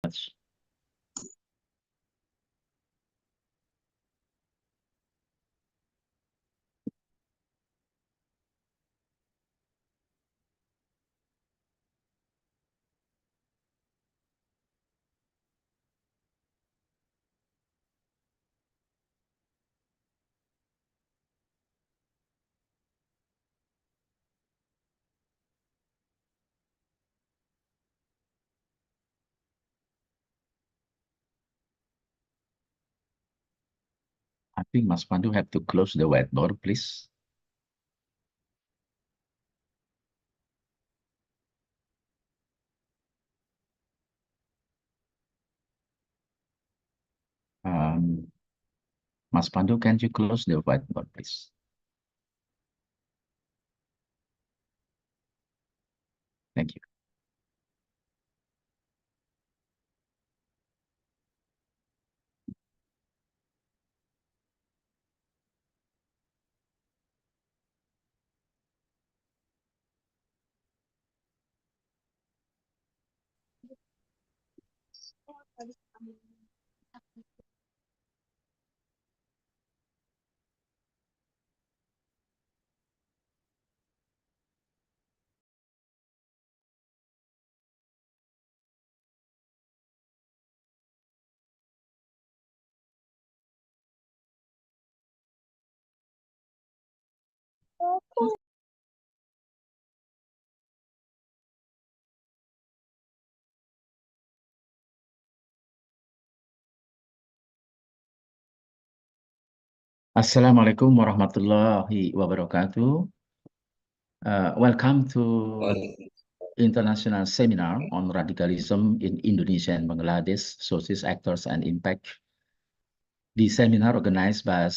much. I think Mas Pandu have to close the whiteboard, please. Mas Pandu, can you close the whiteboard, please? Thank you. Assalamualaikum warahmatullahi wabarakatuh. Welcome to International Seminar on Radicalism in Indonesia and Bangladesh, Sources, Actors, and Impact. The seminar organized by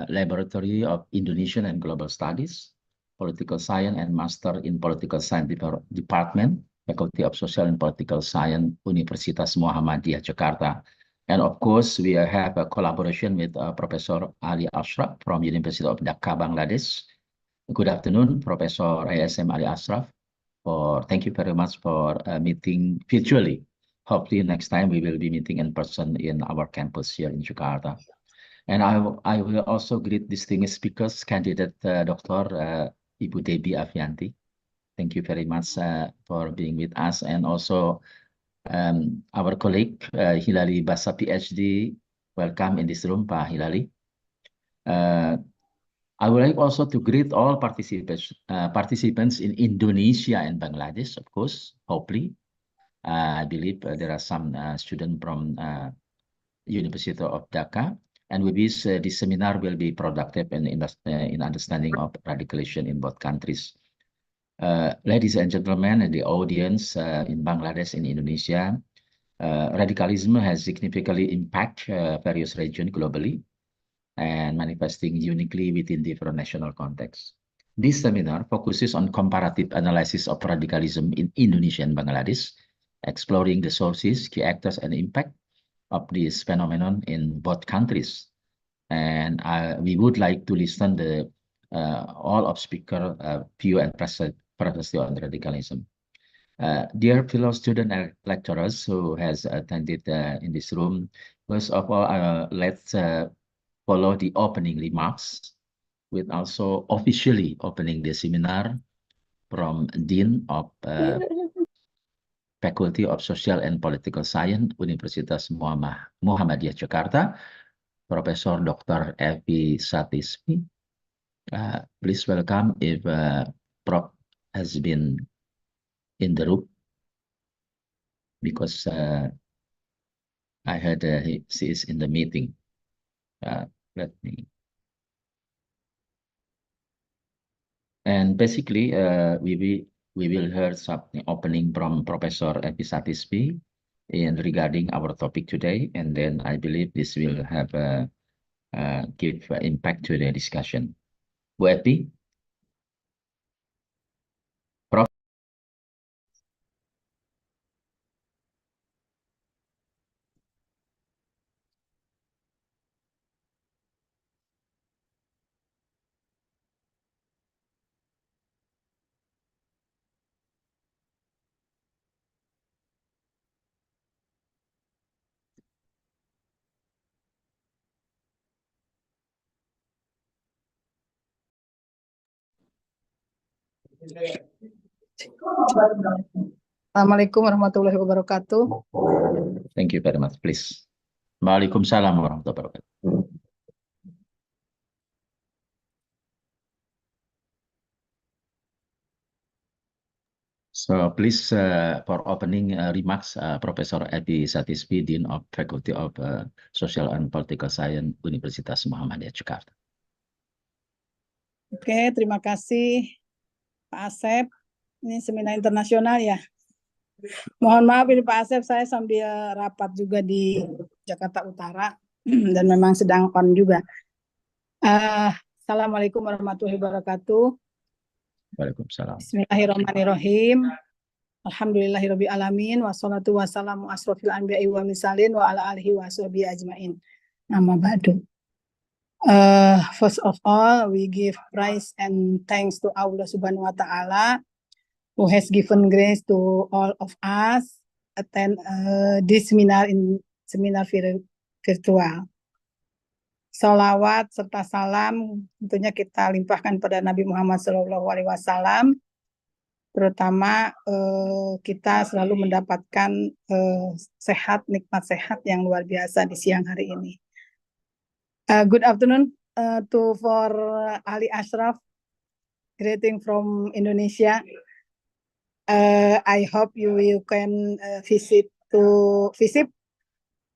Laboratory of Indonesian and Global Studies, Political Science and Master in Political Science Department, Faculty of Social and Political Science, Universitas Muhammadiyah, Jakarta. And of course, we have a collaboration with Professor Ali Ashraf from University of Dhaka, Bangladesh. Good afternoon, Professor ASM Ali Ashraf. Thank you very much for meeting virtually. Hopefully next time we will be meeting in person in our campus here in Jakarta. And I will also greet distinguished speakers, candidate Dr. Ibu Debbie Avianti. Thank you very much for being with us. And also our colleague, Hilali Basa, PhD. Welcome in this room, Pak Hilali. I would like also to greet all participants in Indonesia and Bangladesh, of course, hopefully. I believe there are some students from University of Dhaka, and with this, this seminar will be productive in understanding of radicalization in both countries. Ladies and gentlemen, and the audience in Bangladesh and Indonesia, radicalism has significantly impacted various regions globally and manifesting uniquely within different national contexts. This seminar focuses on comparative analysis of radicalism in Indonesia and Bangladesh, exploring the sources, key actors, and impact of this phenomenon in both countries. And we would like to listen to all of speaker view and perspective on radicalism. Dear fellow student and lecturers who has attended in this room, first of all, let's follow the opening remarks with also officially opening the seminar from Dean of Faculty of Social and Political Science, Universitas Muhammadiyah, Jakarta, Professor Dr. Evi Satismi. Please welcome if Prof has been in the room, because I heard she is in the meeting. Let me. And basically, we will hear something opening from Professor Evi Satismi in regarding our topic today, and then I believe this will have give impact to the discussion. Bu Evi, Prof. Assalamualaikum warahmatullahi wabarakatuh. Thank you very much, please. Waalaikumsalam warahmatullahi wabarakatuh. So please, for opening remarks, Professor Edi Satisbi, Dean of Faculty of Social and Political Science, Universitas Muhammadiyah Jakarta. Oke, terima kasih Pak Asep. Ini seminar internasional ya. Mohon maaf ini Pak Asep, saya sambil rapat juga di Jakarta Utara dan memang sedang on juga. Assalamualaikum warahmatullahi wabarakatuh. Waalaikumsalam. Bismillahirrahmanirrahim. Alhamdulillahirabbil alamin wassalatu wassalamu asrofil anbiya'i wa mursalin wa ala alihi wa sahbihi ajmain. Amma ba'du. First of all, we give praise and thanks to Allah Subhanahu wa Ta'ala who has given grace to all of us attend this seminar virtual. Salawat serta salam tentunya kita limpahkan pada Nabi Muhammad SAW. Terutama kita selalu mendapatkan nikmat sehat yang luar biasa di siang hari ini. Good afternoon for Ali Ashraf, greeting from Indonesia. I hope you can visit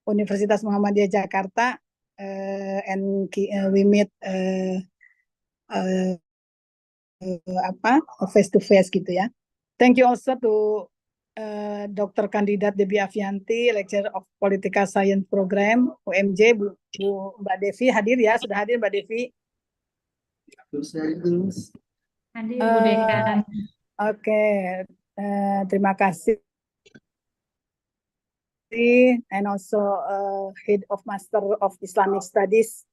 Universitas Muhammadiyah Jakarta and we meet face to face gitu ya. Thank you also to Dr. Kandidat Debbie Avianti, Lecturer of Political Science Program UMJ, Bu Mbak Devi hadir ya, sudah hadir Mbak Devi. Hadir Bu Dekan. Oke, terima kasih. And also Head of Master of Islamic Studies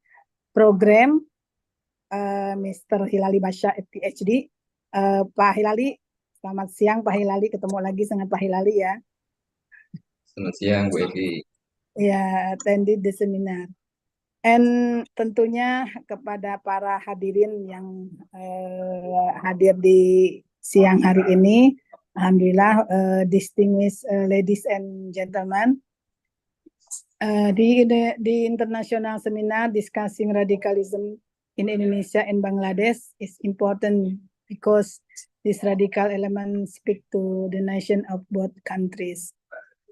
Program, Mr. Hilali Basha, PhD. Pak Hilali, selamat siang Pak Hilali, ketemu lagi dengan Pak Hilali ya. Selamat siang Bu Edi. Ya, attended the seminar. And tentunya kepada para hadirin yang hadir di siang hari ini, alhamdulillah, distinguished ladies and gentlemen, di international seminar discussing radicalism in Indonesia and Bangladesh is important because this radical element speak to the nation of both countries.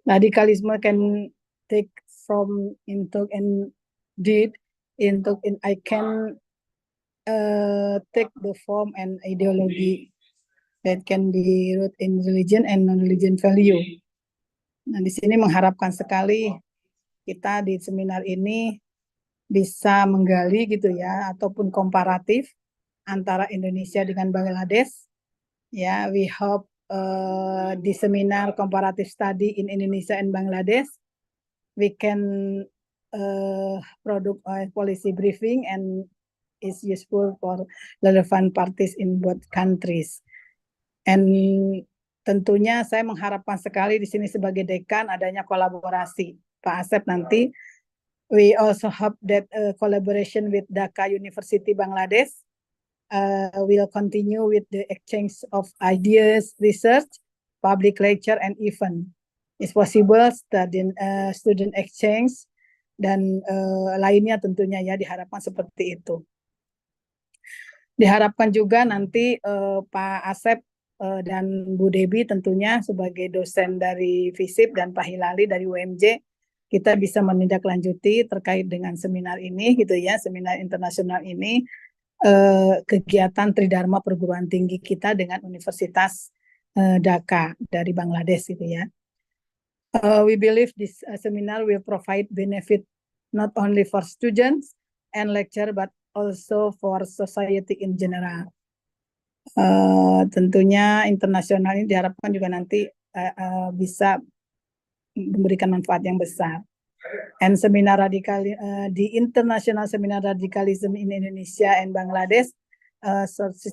Radicalism can take from into and did into and I can take the form and ideology that can be rooted in religion and non-religion value. Nah, di sini mengharapkan sekali kita di seminar ini bisa menggali gitu ya, ataupun komparatif antara Indonesia dengan Bangladesh. Ya, we hope di seminar comparative study in Indonesia and Bangladesh, we can produce a policy briefing and is useful for relevant parties in both countries. And tentunya saya mengharapkan sekali di sini sebagai dekan adanya kolaborasi. Pak Asep nanti, we also hope that collaboration with Dhaka University Bangladesh will continue with the exchange of ideas, research, public lecture, and event. It's possible student exchange dan lainnya tentunya ya, diharapkan seperti itu. Diharapkan juga nanti Pak Asep dan Bu Debi tentunya sebagai dosen dari FISIP dan Pak Hilali dari UMJ, kita bisa menindaklanjuti terkait dengan seminar ini gitu ya, seminar internasional ini, kegiatan Tridharma perguruan tinggi kita dengan Universitas Dhaka dari Bangladesh gitu ya. We believe this seminar will provide benefit not only for students and lecturer but also for society in general. Tentunya internasional ini diharapkan juga nanti bisa memberikan manfaat yang besar. And seminar di international seminar radicalism in Indonesia and Bangladesh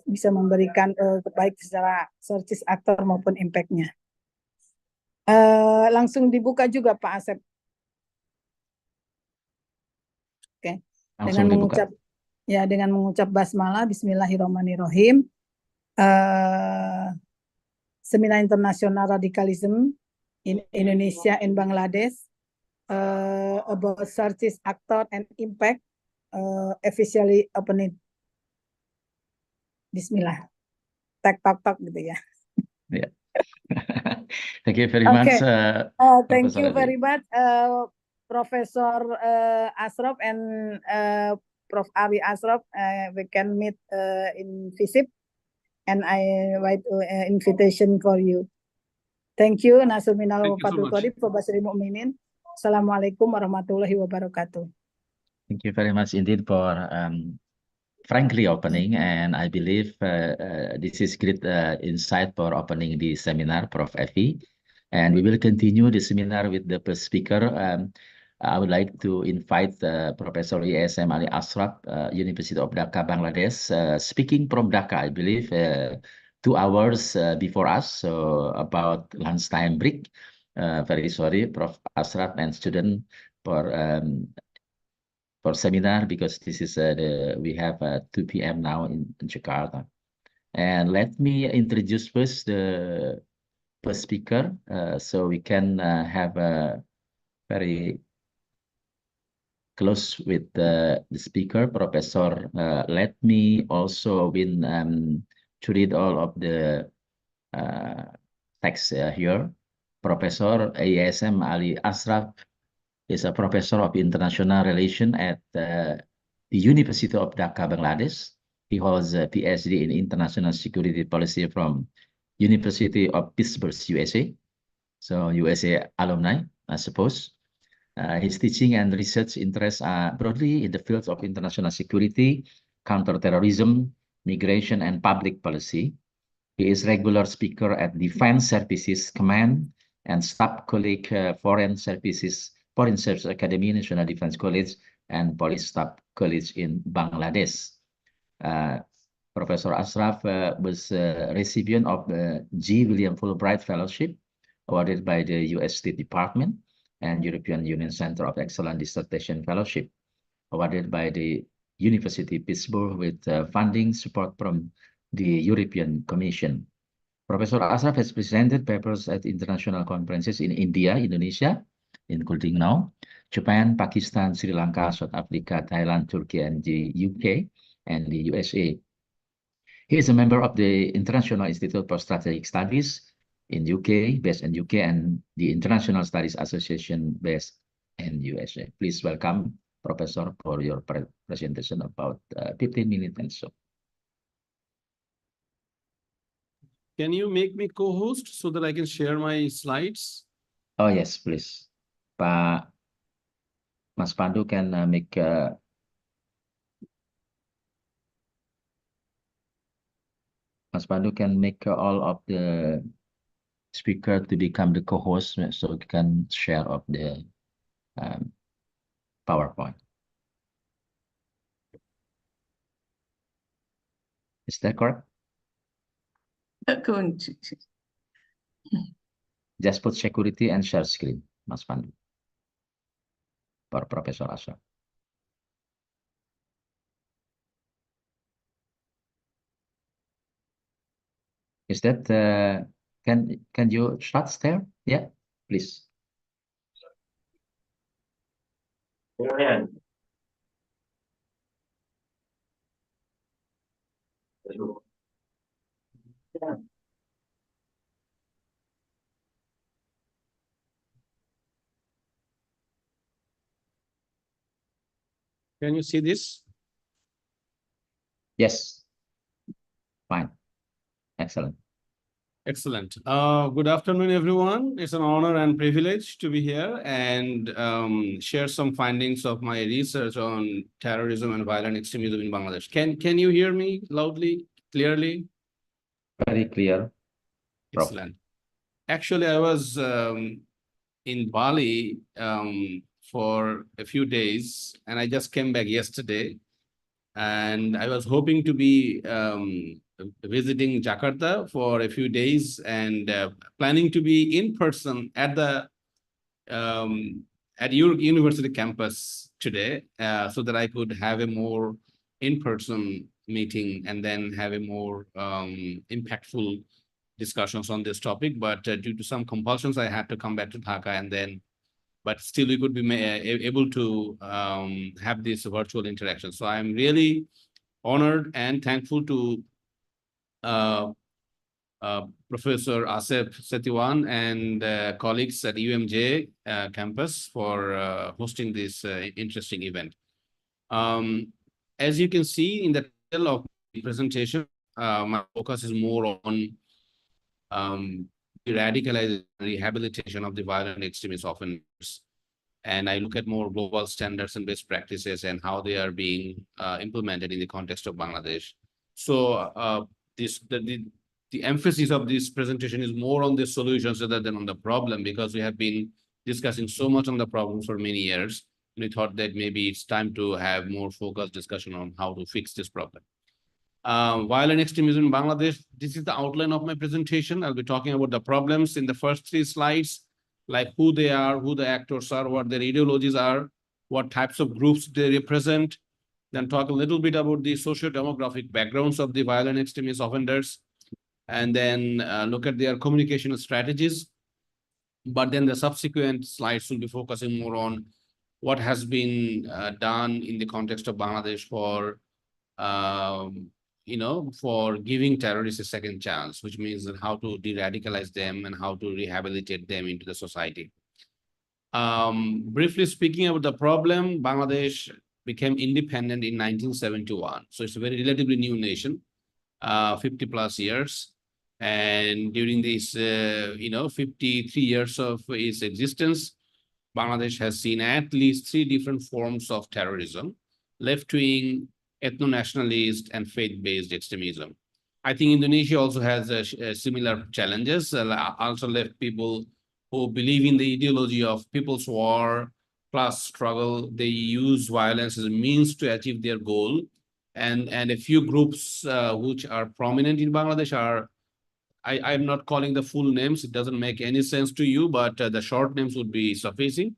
bisa memberikan baik secara sources aktor maupun impact-nya. Langsung dibuka juga Pak Asep. Oke. Dengan mengucap basmalah, Bismillahirrahmanirrahim. Seminar International Radicalism in Indonesia and Bangladesh about sources, actor, and impact, officially opened. Bismillah. Tok gitu ya. Yeah. Thank you very Okay. much. Thank Professor you Ali. very much, Professor Ashraf and Prof. Ari Ashraf. We can meet in FISIP, and I write invitation for you. Thank you. Nasr minal Thank you so wafatul much. qarib wa basyiril mu'minin. Assalamualaikum warahmatullahi wabarakatuh. Thank you very much indeed for frankly opening, and I believe this is great insight for opening the seminar, Prof. Effie. And we will continue the seminar with the first speaker. I would like to invite Professor ESM Ali Ashraf, University of Dhaka, Bangladesh, speaking from Dhaka, I believe, 2 hours before us, so about lunchtime break. Very sorry, Prof. Ashraf and student for seminar, because this is we have 2 p.m. now in Jakarta. And let me introduce first the first speaker, so we can have a very close with the speaker, Professor. Let me also to read all of the text here. Professor ASM Ali Ashraf is a professor of international relations at the University of Dhaka, Bangladesh. He holds a PhD in international security policy from University of Pittsburgh, USA. So USA alumni, I suppose. His teaching and research interests are broadly in the fields of international security, counter-terrorism, migration, and public policy. He is regular speaker at Defense Services Command and Staff College, Foreign Service Academy, National Defense College, and Police Staff College in Bangladesh. Professor Ashraf was a recipient of the G. William Fulbright Fellowship, awarded by the U.S. State Department, and European Union Center of Excellent Dissertation Fellowship, awarded by the University of Pittsburgh with funding support from the European Commission. Professor Ashraf has presented papers at international conferences in India, Indonesia, including now, Japan, Pakistan, Sri Lanka, South Africa, Thailand, Turkey, and the UK, and the USA. He is a member of the International Institute for Strategic Studies in UK, based in UK, and the International Studies Association based in USA. Please welcome Professor for your presentation about 15 minutes and so. Can you make me co-host so that I can share my slides? Oh yes, please. Mas Pandu can make Mas Pandu can make all of the speaker to become the co-host, so you can share of the PowerPoint. Is that correct? Just put security and share screen, Mas Pandu, for Professor Ashraf. Is that can you start there? Yeah, please. Yeah. Can you see this? Yes. Fine. Excellent. Excellent. Good afternoon, everyone. It's an honor and privilege to be here and share some findings of my research on terrorism and violent extremism in Bangladesh. Can you hear me loudly, clearly? Very clear. Excellent. Actually, I was in Bali for a few days, and I just came back yesterday. And I was hoping to be visiting Jakarta for a few days and planning to be in person at the at your university campus today, so that I could have a more in-person meeting and then have a more impactful discussions on this topic. But due to some compulsions, I had to come back to Dhaka, and then, but still we could be able to have this virtual interaction. So I'm really honored and thankful to Professor Asif Setiwan and colleagues at UMJ campus for hosting this interesting event. As you can see in the title of the presentation, my focus is more on the radicalization and rehabilitation of the violent extremist offenders. And I look at more global standards and best practices and how they are being implemented in the context of Bangladesh. So the emphasis of this presentation is more on the solutions rather than on the problem, because we have been discussing so much on the problems for many years. We thought that maybe it's time to have more focused discussion on how to fix this problem. Violent extremism in Bangladesh, this is the outline of my presentation. I'll be talking about the problems in the first 3 slides, like who they are, who the actors are, what their ideologies are, what types of groups they represent, then talk a little bit about the socio-demographic backgrounds of the violent extremist offenders, and then look at their communication strategies. But then the subsequent slides will be focusing more on what has been done in the context of Bangladesh for, for giving terrorists a second chance, which means that how to de-radicalize them and how to rehabilitate them into the society. Briefly speaking about the problem, Bangladesh became independent in 1971. So it's a very relatively new nation, 50 plus years. And during these, 53 years of its existence, Bangladesh has seen at least 3 different forms of terrorism: left-wing, ethno-nationalist, and faith-based extremism. I think Indonesia also has similar challenges. Ultra-left people who believe in the ideology of people's war, class struggle, they use violence as a means to achieve their goal. And a few groups which are prominent in Bangladesh are, I'm not calling the full names, it doesn't make any sense to you, but the short names would be sufficing.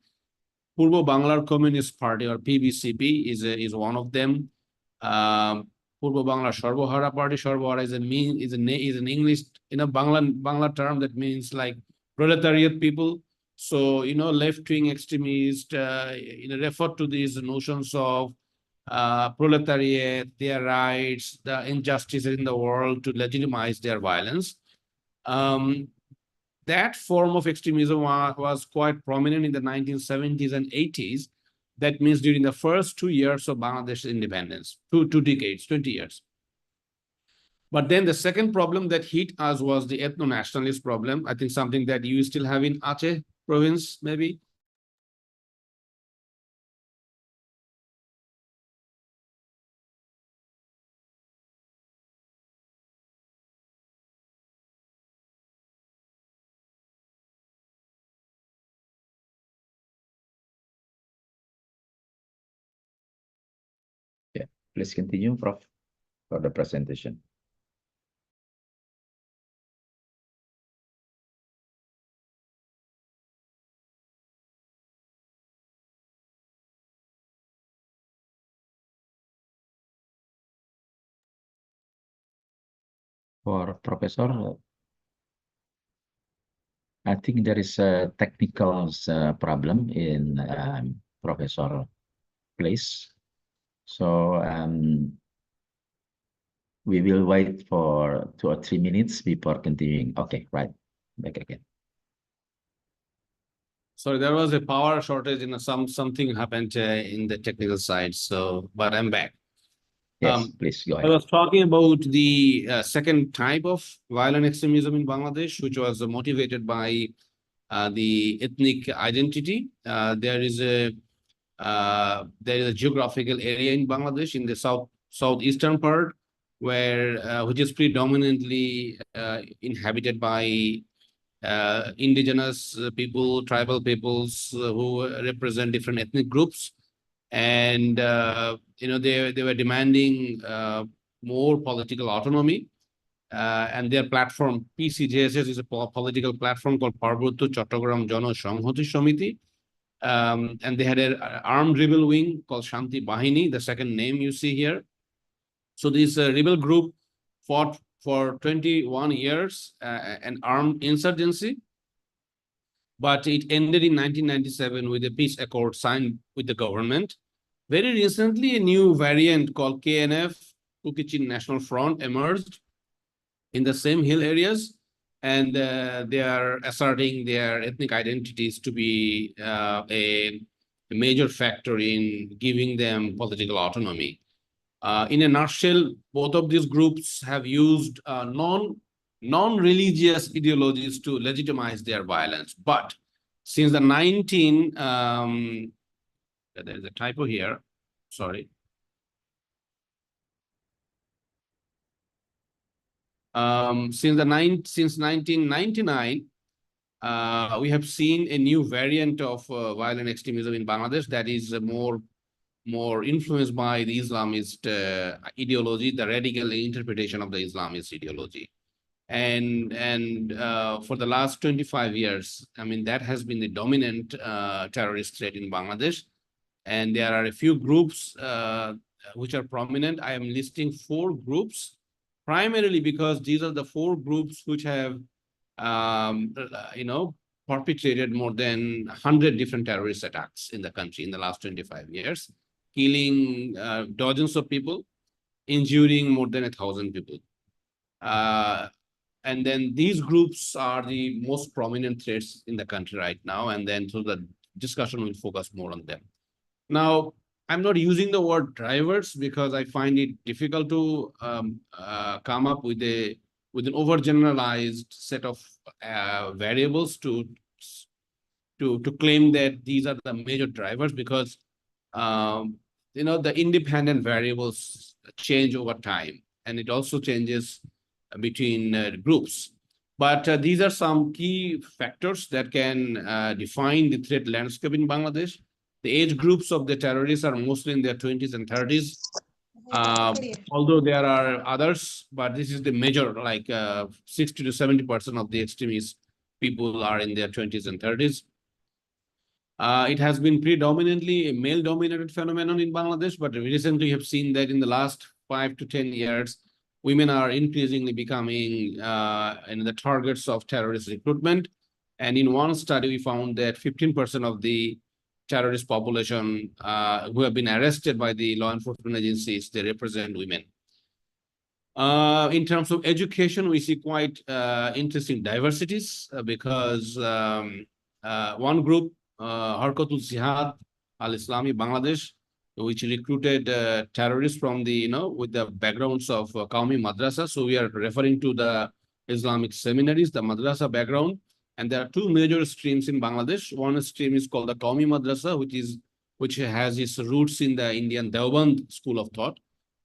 Purbo Banglar Communist Party, or PBCP, is one of them. Purbo Bangla Sarbohara Party. Sarbohara is an English, Bangla term that means like proletariat people. So, left-wing extremists, refer to these notions of proletariat, their rights, the injustices in the world to legitimize their violence. That form of extremism was quite prominent in the 1970s and 80s. That means during the first 2 years of Bangladesh's independence, two decades, 20 years. But then the second problem that hit us was the ethno-nationalist problem. I think something that you still have in Aceh province, maybe. Yeah, please continue, Prof, for the presentation. For Professor, I think there is a technical problem in Professor place. So we will wait for 2 or 3 minutes before continuing. Okay, right. Back again. Sorry, there was a power shortage in something happened in the technical side. So, but I'm back. Yes, please go I ahead. was talking about the second type of violent extremism in Bangladesh, which was motivated by the ethnic identity. There is a geographical area in Bangladesh in the southeastern part, where which is predominantly inhabited by indigenous people, tribal peoples who represent different ethnic groups. And they were demanding more political autonomy, and their platform PCJSS is a political platform called Parbotto Chattogram Jano Sanghati Samiti, and they had an armed rebel wing called Shanti Bahini, the second name you see here. So this rebel group fought for 21 years an armed insurgency, but it ended in 1997 with a peace accord signed with the government. Very recently, a new variant called KNF, Kukichin National Front, emerged in the same hill areas, and they are asserting their ethnic identities to be a major factor in giving them political autonomy. In a nutshell, both of these groups have used non-religious ideologies to legitimize their violence. But since the there's a typo here, sorry. Since 1999, we have seen a new variant of violent extremism in Bangladesh that is more influenced by the Islamist ideology, the radical interpretation of the Islamist ideology. And for the last 25 years, I mean, that has been the dominant terrorist threat in Bangladesh. And there are a few groups which are prominent. I am listing 4 groups, primarily because these are the 4 groups which have, perpetrated more than 100 different terrorist attacks in the country in the last 25 years, killing dozens of people, injuring more than 1,000 people. And then these groups are the most prominent threats in the country right now. And then so the discussion will focus more on them. Now, I'm not using the word drivers because I find it difficult to come up with an overgeneralized set of variables to claim that these are the major drivers, because the independent variables change over time, and it also changes between groups. But these are some key factors that can define the threat landscape in Bangladesh. The age groups of the terrorists are mostly in their 20s and 30s, although there are others, but this is the major, like 60 to 70% of the extremist people are in their 20s and 30s. It has been predominantly a male-dominated phenomenon in Bangladesh, but recently we have seen that in the last 5 to 10 years, women are increasingly becoming the targets of terrorist recruitment. And in one study, we found that 15% of the terrorist population who have been arrested by the law enforcement agencies, they represent women. In terms of education, we see quite interesting diversities because one group, Harkatul Jihad al-Islami Bangladesh, which recruited terrorists from the, with the backgrounds of Qaumi Madrasa. So we are referring to the Islamic seminaries, the Madrasa background. And there are 2 major streams in Bangladesh. One stream is called the Qaumi Madrasa, which has its roots in the Indian Deoband school of thought.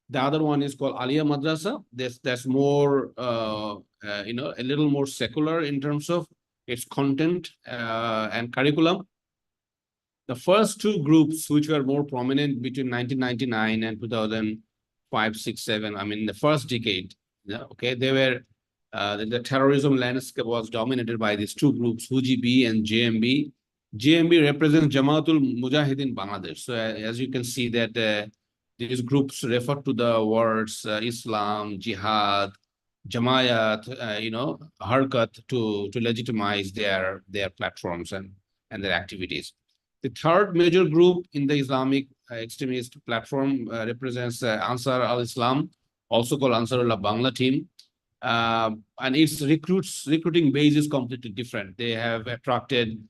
The other one is called Aliyah Madrasa. That's more, a little more secular in terms of its content and curriculum. The first 2 groups, which were more prominent between 1999 and 2005, 6, 7, I mean, the first decade, okay, they were, the terrorism landscape was dominated by these 2 groups, HUJB and JMB. JMB represents Jamaatul Mujahideen Bangladesh. So as you can see that these groups refer to the words Islam, Jihad, Jamayat, Harkat to legitimize their platforms and their activities. The third major group in the Islamic extremist platform represents Ansar al-Islam, also called Ansarullah Bangla Team. And its recruiting base is completely different. They have attracted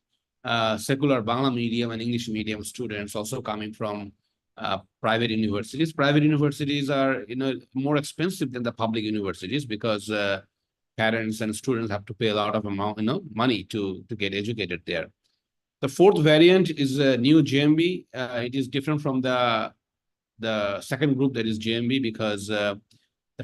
secular Bangla medium and English medium students also coming from private universities. Private universities are more expensive than the public universities because parents and students have to pay a lot of money to get educated there. The 4th variant is new JMB. It is different from the second group, that is JMB, because the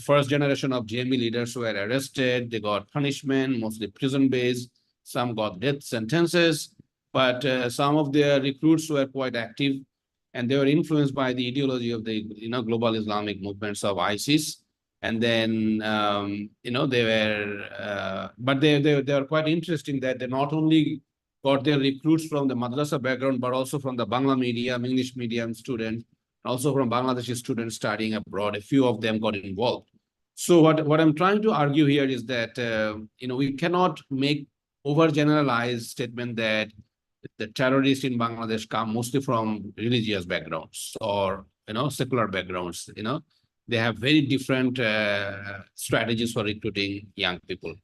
first generation of JMB leaders were arrested. They got punishment, mostly prison-based. Some got death sentences, but some of their recruits were quite active, and they were influenced by the ideology of the global Islamic movements of ISIS. And then they were, but they are quite interesting that they not only got their recruits from the madrasa background, but also from the Bangla medium, English medium students also from Bangladeshi students studying abroad. A few of them got involved. So what I'm trying to argue here is that we cannot make overgeneralized statement that the terrorists in Bangladesh come mostly from religious backgrounds or secular backgrounds. They have very different strategies for recruiting young people.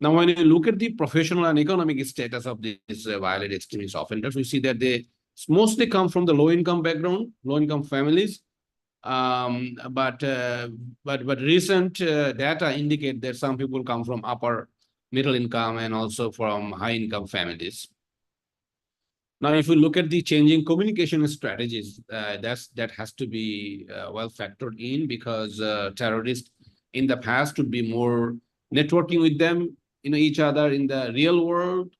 Now, when you look at the professional and economic status of these violent extremist offenders, we see that they mostly come from the low-income background, low-income families. But recent data indicate that some people come from upper middle income and also from high-income families. Now, if we look at the changing communication strategies, that has to be well factored in, because terrorists in the past would be more networking with them, each other in the real world.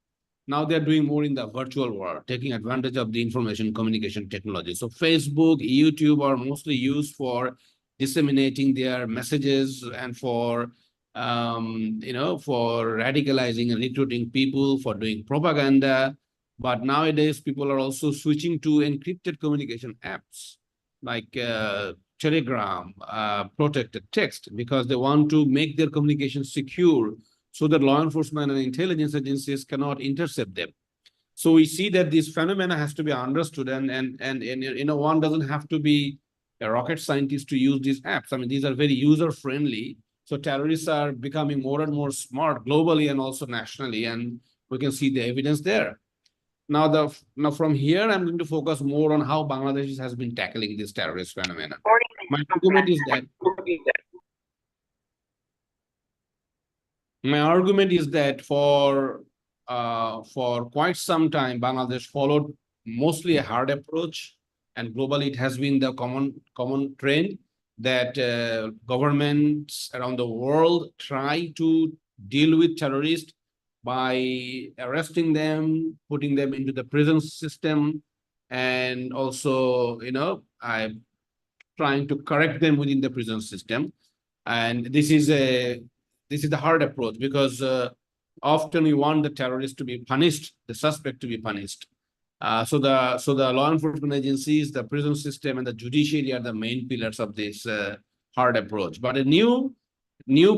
Now they're doing more in the virtual world, taking advantage of the information communication technology. So Facebook, YouTube are mostly used for disseminating their messages and for radicalizing and recruiting people, for doing propaganda. But nowadays, people are also switching to encrypted communication apps like Telegram, protected text, because they want to make their communication secure so that law enforcement and intelligence agencies cannot intercept them. So we see that this phenomena has to be understood, and one doesn't have to be a rocket scientist to use these apps. I mean, these are very user-friendly. So terrorists are becoming more and more smart globally and also nationally, and we can see the evidence there. Now, from here, I'm going to focus more on how Bangladesh has been tackling this terrorist phenomena. My argument is that for quite some time, Bangladesh followed mostly a hard approach, and globally it has been the common trend that governments around the world try to deal with terrorists by arresting them, putting them into the prison system, and also, trying to correct them within the prison system. And this is the hard approach, because often we want the terrorist to be punished, the suspect to be punished. So the law enforcement agencies, the prison system, and the judiciary are the main pillars of this hard approach. But a new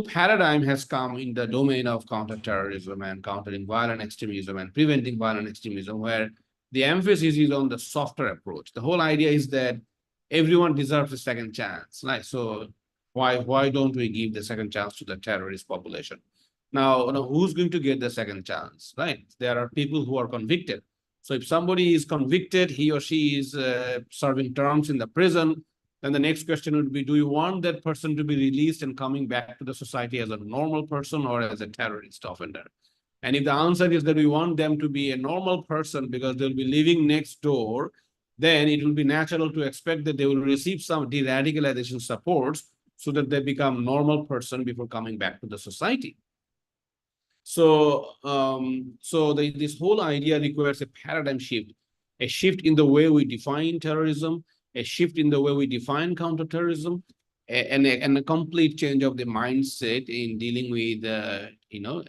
paradigm has come in the domain of counterterrorism and countering violent extremism and preventing violent extremism, where the emphasis is on the softer approach. The whole idea is that everyone deserves a second chance. Right? So why don't we give the second chance to the terrorist population? Now, who's going to get the second chance? Right? There are people who are convicted. So if somebody is convicted, he or she is serving terms in the prison, then the next question would be, do you want that person to be released and coming back to the society as a normal person or as a terrorist offender? And if the answer is that we want them to be a normal person because they'll be living next door, then it will be natural to expect that they will receive some de-radicalization supports so that they become normal person before coming back to the society. So, this whole idea requires a paradigm shift, a shift in the way we define terrorism, a shift in the way we define counterterrorism, and a complete change of the mindset in dealing with,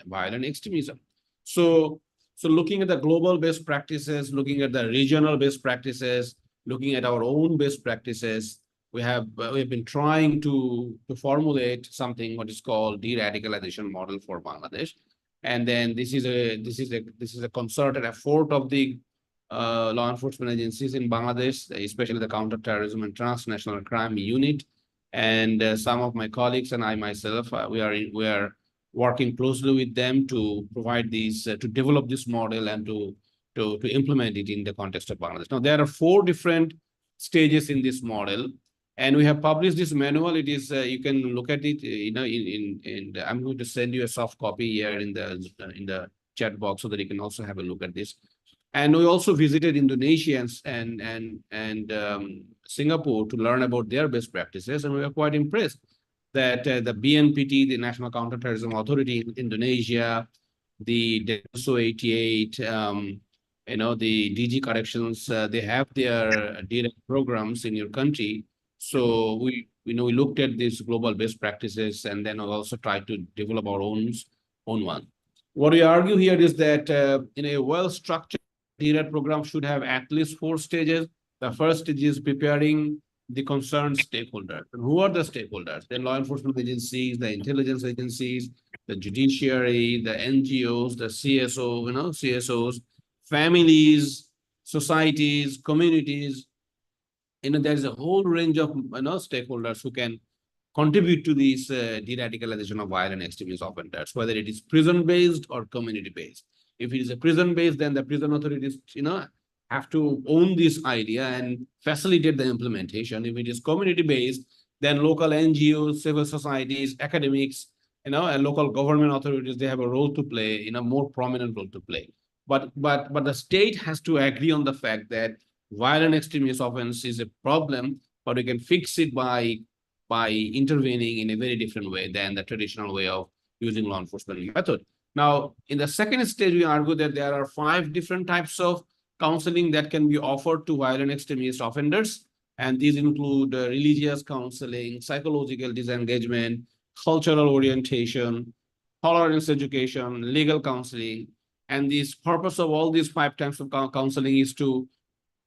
violent extremism. So looking at the global best practices, looking at the regional best practices, looking at our own best practices, we have been trying to formulate something what is called de-radicalization model for Bangladesh. And then this is a concerted effort of the law enforcement agencies in Bangladesh, especially the counterterrorism and transnational crime unit. And some of my colleagues and I myself, we are working closely with them to provide these, to develop this model and to implement it in the context of Bangladesh. Now, there are 4 different stages in this model, and we have published this manual. It is, you can look at it, I'm going to send you a soft copy here in the chat box so that you can also have a look at this. And we also visited Indonesia and Singapore to learn about their best practices, and we were quite impressed that the BNPT, the National Counterterrorism Authority in Indonesia, the DENSO 88, the DG Corrections, they have their direct programs in your country. So we looked at these global best practices, and then we also tried to develop our own one. What we argue here is that in a well-structured DRAD program should have at least 4 stages. The first stage is preparing the concerned stakeholders. And who are the stakeholders? The law enforcement agencies, the intelligence agencies, the judiciary, the NGOs, the CSOs, families, societies, communities. There is a whole range of stakeholders who can contribute to this de-radicalization of violent extremist offenders, whether it is prison-based or community-based. If it is a prison-based, then the prison authorities, have to own this idea and facilitate the implementation. If it is community-based, then local NGOs, civil societies, academics, and local government authorities, they have a role to play, more prominent role to play. But the state has to agree on the fact that violent extremist offense is a problem, but we can fix it by intervening in a very different way than the traditional way of using law enforcement method. Now, in the second stage, we argue that there are 5 different types of counseling that can be offered to violent extremist offenders. And these include religious counseling, psychological disengagement, cultural orientation, tolerance education, legal counseling. And the purpose of all these 5 types of counseling is to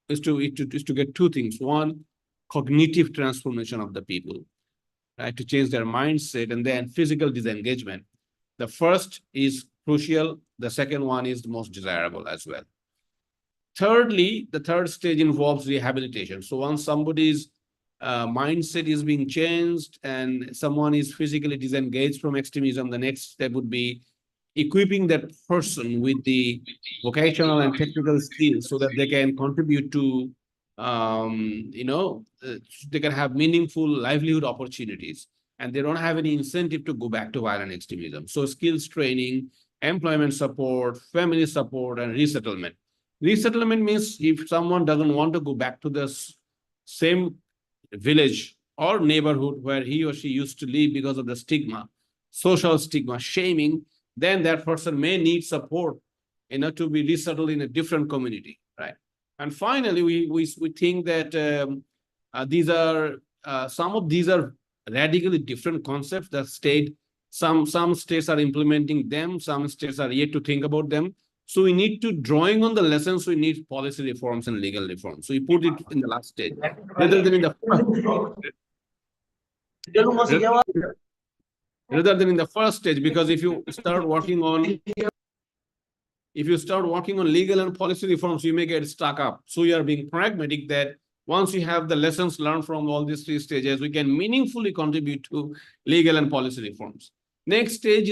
get 2 things. One, cognitive transformation of the people, right, to change their mindset, and then physical disengagement. The first is crucial. The second one is the most desirable as well. Thirdly, the third stage involves rehabilitation. So once somebody's mindset is being changed and someone is physically disengaged from extremism, the next step would be equipping that person with the vocational and technical skills so that they can contribute to, they can have meaningful livelihood opportunities, and they don't have any incentive to go back to violent extremism. So skills training, employment support, family support, and resettlement. Resettlement means if someone doesn't want to go back to the same village or neighborhood where he or she used to live because of the stigma, social stigma, shaming, then that person may need support, to be resettled in a different community, right? And finally, we think that some of these are radically different concepts that some states are implementing them, some states are yet to think about them. So we need to, drawing on the lessons, we need policy reforms and legal reforms. So we put it in the last stage, rather than in the first stage, because if you start working on legal and policy reforms, you may get stuck up. So we are being pragmatic that once we have the lessons learned from all these 3 stages, we can meaningfully contribute to legal and policy reforms. Next stage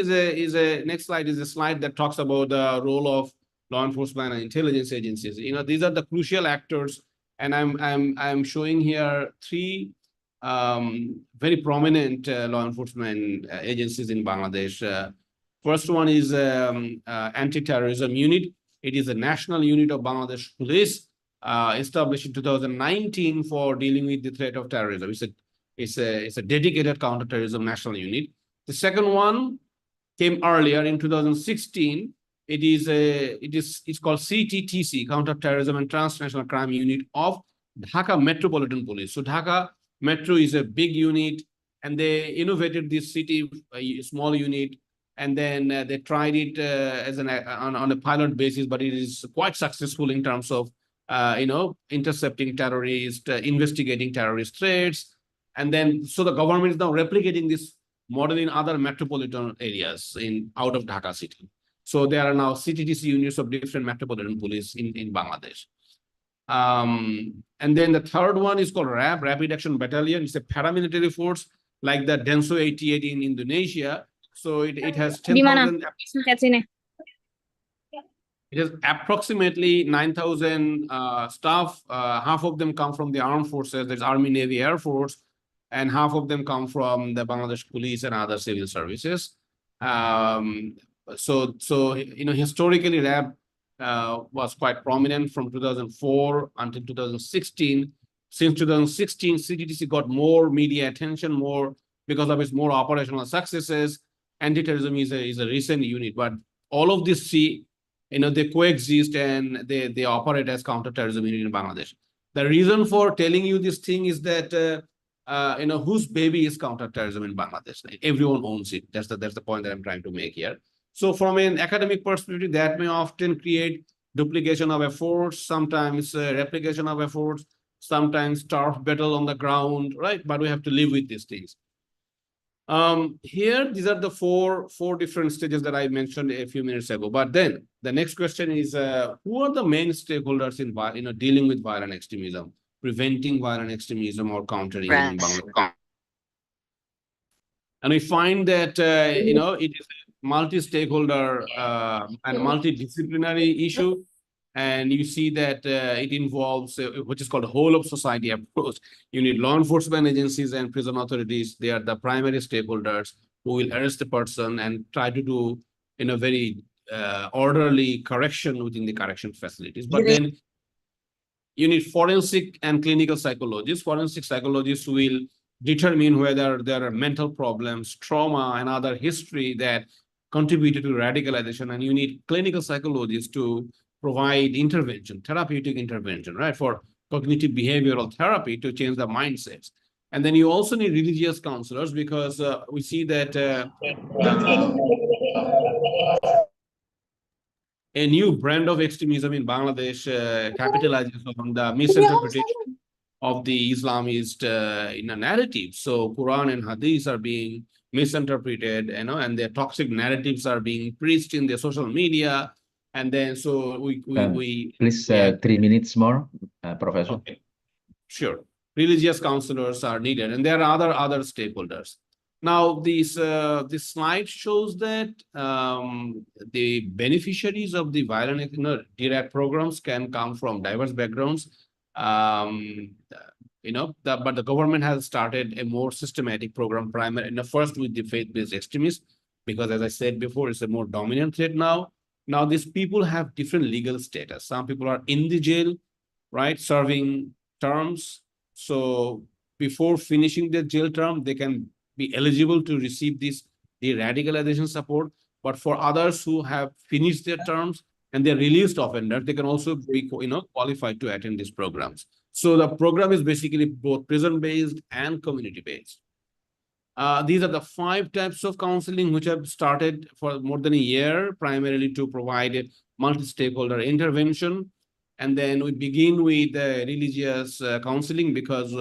next slide is a slide that talks about the role of law enforcement and intelligence agencies. These are the crucial actors, and I'm showing here 3 very prominent law enforcement agencies in Bangladesh. First one is anti-terrorism unit. It is a national unit of Bangladesh police, established in 2019 for dealing with the threat of terrorism. It's a dedicated counter-terrorism national unit. The second one came earlier in 2016. It's called CTTC, Counter-Terrorism and Transnational Crime Unit of Dhaka Metropolitan Police. So Dhaka Metro is a big unit, and they innovated this city, a small unit, and then they tried it on a pilot basis, but it is quite successful in terms of intercepting terrorists, investigating terrorist threats, and then so the government is now replicating this model in other metropolitan areas out of Dhaka city. So there are now CTTC units of different metropolitan police in Bangladesh. And then the third one is called RAB, Rapid Action Battalion. It's a paramilitary force like the Denso 88 in Indonesia. So it has 10,000. It has approximately 9,000 staff. Half of them come from the armed forces. There's Army, Navy, Air Force, and half of them come from the Bangladesh police and other civil services. Historically, RAB was quite prominent from 2004 until 2016. Since 2016, CTTC got more media attention, more because of its more operational successes. Anti-terrorism is a recent unit, but all of these they coexist and they operate as counter-terrorism unit in Bangladesh. The reason for telling you this thing is that whose baby is counter-terrorism in Bangladesh? Everyone owns it. That's the point that I'm trying to make here. So from an academic perspective, that may often create duplication of efforts, sometimes replication of efforts. sometimes turf battle on the ground, right? But we have to live with these things. Here, these are the four different stages that I mentioned a few minutes ago. But then the next question is, who are the main stakeholders in dealing with violent extremism, preventing violent extremism or countering it in Bangladesh? And we find that it is a multi-stakeholder and multidisciplinary issue. And you see that it involves which is called a whole of society approach. You need law enforcement agencies and prison authorities. They are the primary stakeholders who will arrest the person and try to do in a very orderly correction within the correction facilities. But then you need forensic and clinical psychologists. Forensic psychologists will determine whether there are mental problems, trauma, and other history that contributed to radicalization. And you need clinical psychologists to provide intervention, therapeutic intervention, right, for cognitive behavioral therapy to change the mindsets. And then you also need religious counselors because we see that a new brand of extremism in Bangladesh capitalizes on the misinterpretation of the Islamist narrative. So Quran and Hadith are being misinterpreted, and their toxic narratives are being preached in the social media. And then so we please 3 minutes more, Professor. Okay, sure. Religious counselors are needed, and there are other stakeholders. Now, this slide shows that the beneficiaries of the violent direct programs can come from diverse backgrounds. But the government has started a more systematic program, first with the faith-based extremists, because as I said before, it's a more dominant threat now. Now, these people have different legal status. Some people are in the jail, right, serving terms. So before finishing their jail term, they can be eligible to receive this de-radicalization support. But for others who have finished their terms and they're released offenders, they can also be qualified to attend these programs. So the program is basically both prison-based and community-based. These are the 5 types of counseling which have started for more than a year, primarily to provide multi-stakeholder intervention. And then we begin with religious counseling because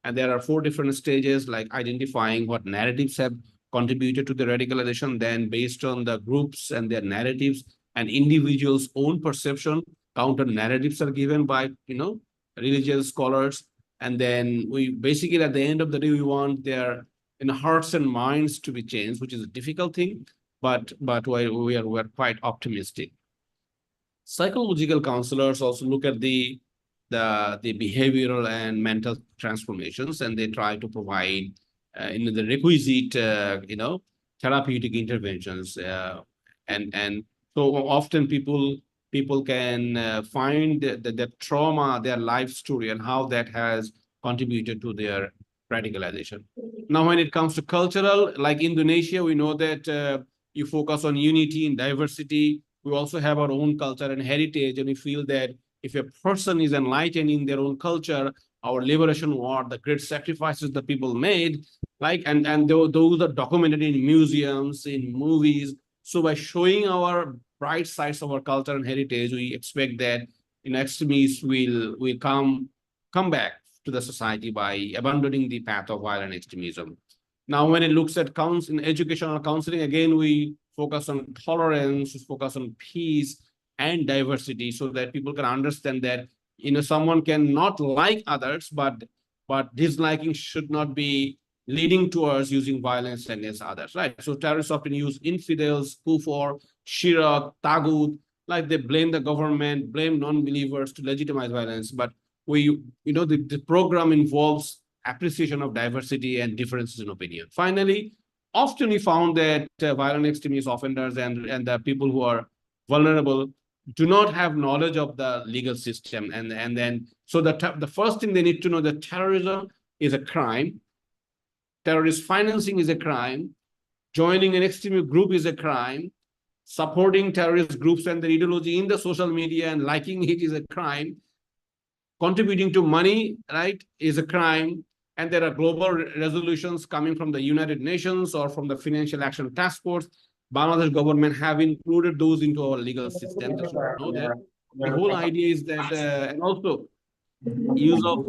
and there are 4 different stages, like identifying what narratives have contributed to the radicalization. Then based on the groups and their narratives and individuals' own perception, counter narratives are given by religious scholars. And then we basically at the end of the day, we want their hearts and minds to be changed, which is a difficult thing, but we are quite optimistic. Psychological counselors also look at the behavioral and mental transformations, and they try to provide the requisite therapeutic interventions. And so often people can find the trauma, their life story, and how that has contributed to their radicalization. Now, when it comes to cultural, like Indonesia, we know that you focus on unity and diversity. We also have our own culture and heritage, and we feel that if a person is enlightened in their own culture, our liberation war, the great sacrifices that people made, and those are documented in museums, in movies. So by showing our bright sides of our culture and heritage, we expect that extremists will come back to the society by abandoning the path of violent extremism. Now, when it looks at educational counseling, again, we focus on tolerance, focus on peace and diversity, so that people can understand that someone can not like others, but disliking should not be leading towards using violence against others, right? So terrorists often use infidels, kufar, shirak, tagut, like they blame the government, blame non-believers to legitimize violence. But the program involves appreciation of diversity and differences in opinion. Finally, often we found that violent extremist offenders and the people who are vulnerable do not have knowledge of the legal system. And then, so the first thing they need to know that terrorism is a crime. Terrorist financing is a crime. Joining an extremist group is a crime. Supporting terrorist groups and their ideology in the social media and liking it is a crime. Contributing to money, right, is a crime. And there are global resolutions coming from the United Nations or from the Financial Action Task Force. Bangladesh government have included those into our legal system. They should know that. The whole idea is that, and also use of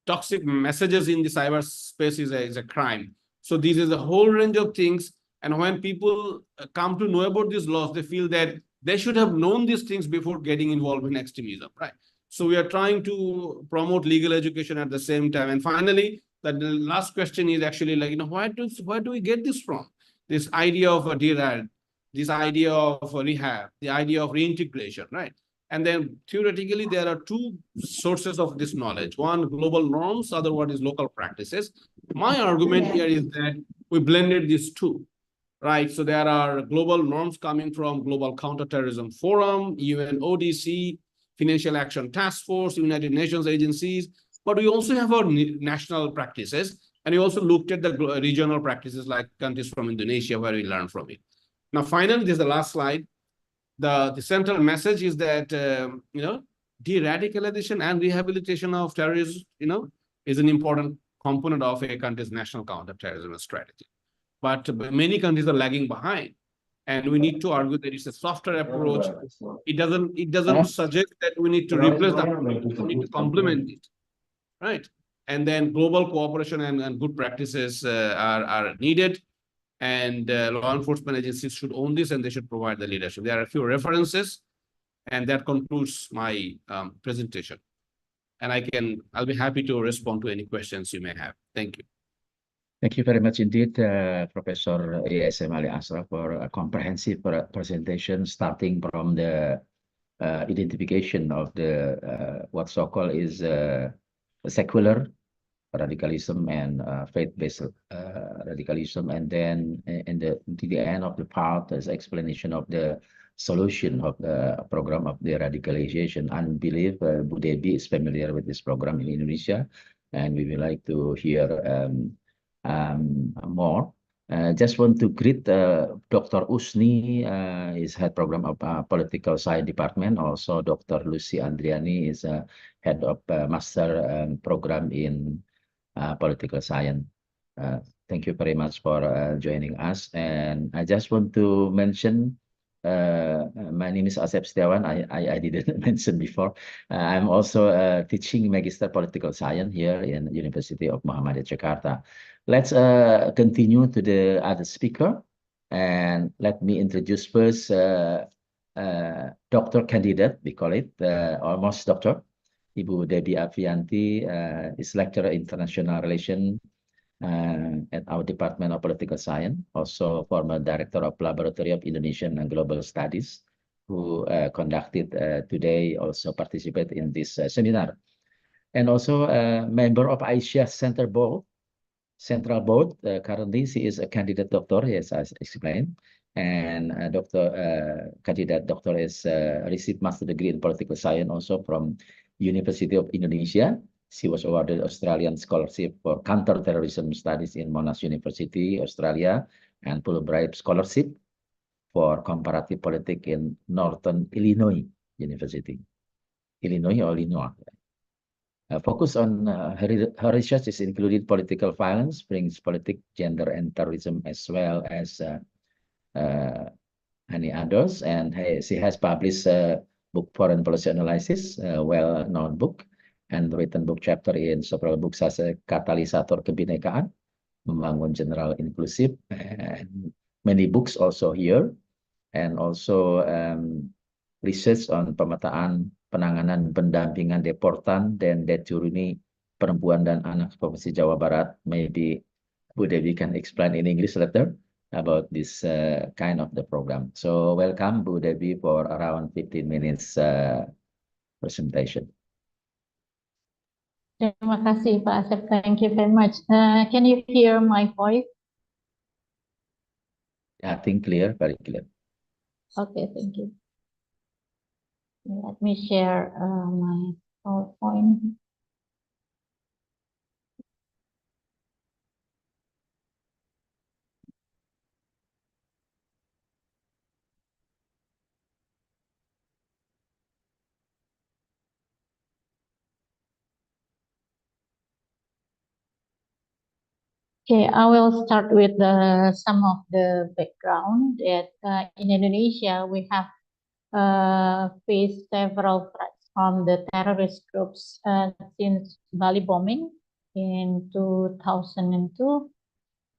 toxic messages in the cyberspace is a crime. So this is a whole range of things. And when people come to know about these laws, they feel that they should have known these things before getting involved in extremism, right? So we are trying to promote legal education at the same time. And finally, the last question is actually like, where do we get this from? This idea of a derad, this idea of a rehab, the idea of reintegration, right? And then theoretically, there are two sources of this knowledge. One, global norms, other one is local practices. My argument here is that we blended these two, right? So there are global norms coming from Global Counterterrorism Forum, UNODC, Financial Action Task Force, United Nations agencies, but we also have our national practices, and we also looked at the regional practices like countries from Indonesia where we learn from it. Now, finally, this is the last slide. The central message is that, de-radicalization and rehabilitation of terrorism, is an important component of a country's national counterterrorism strategy. But many countries are lagging behind. And we need to argue that it's a softer approach. It doesn't suggest that we need to replace the approach, we need to complement it, right? And then global cooperation and good practices are needed. And law enforcement agencies should own this, and they should provide the leadership. There are a few references, and that concludes my presentation. And I'll be happy to respond to any questions you may have. Thank you. Thank you very much indeed, Professor ASM Ali Asra, for a comprehensive presentation, starting from the identification of the what so-called is secular radicalism and faith-based radicalism, and then to the end of the part is explanation of the solution of the program of the radicalization. I believe Bu Debi is familiar with this program in Indonesia, and we would like to hear more. Just want to greet Dr. Usni, is head program of political science department. Also, Dr. Lucy Andriani is head of master program in political science. Thank you very much for joining us. And I just want to mention, my name is Asep Setiawan. I didn't mention before. I'm also teaching Magister Political Science here in University of Muhammadiyah, Jakarta. Let's continue to the other speaker. And let me introduce first Doctor Candidate, we call it, almost doctor. Ibu Debi Avianti is lecturer international relations at our Department of Political Science, also former director of Laboratory of Indonesian and Global Studies, who conducted today, also participate in this seminar. And also a member of Asia Central Board. Currently, she is a candidate doctor, as I explained. And candidate doctor is received master degree in political science also from University of Indonesia. She was awarded Australian scholarship for counter-terrorism studies in Monash University, Australia, and Fulbright scholarship for comparative politics in Northern Illinois University. Illinois or Illinois. Focus on her research is included political violence, brings politics, gender, and terrorism, as well as many others. And she has published a book, Foreign Policy Analysis, a well-known book, and written book chapter in several books as a Katalisator Kebinekaan, Membangun General Inklusif, and many books also here, and also research on pemetaan penanganan pendampingan deportan dan de juruni perempuan dan anak Provinsi Jawa Barat. Maybe Bu Devi can explain in English later about this kind of the program. So welcome Bu Devi for around 15 minutes presentation. Terima kasih Pak Asep. Thank you very much. Can you hear my voice? I think clear, very clear. Okay, thank you. Let me share my PowerPoint. Okay, I will start with some of the background that in Indonesia we have faced several threats from the terrorist groups since Bali bombing in 2002.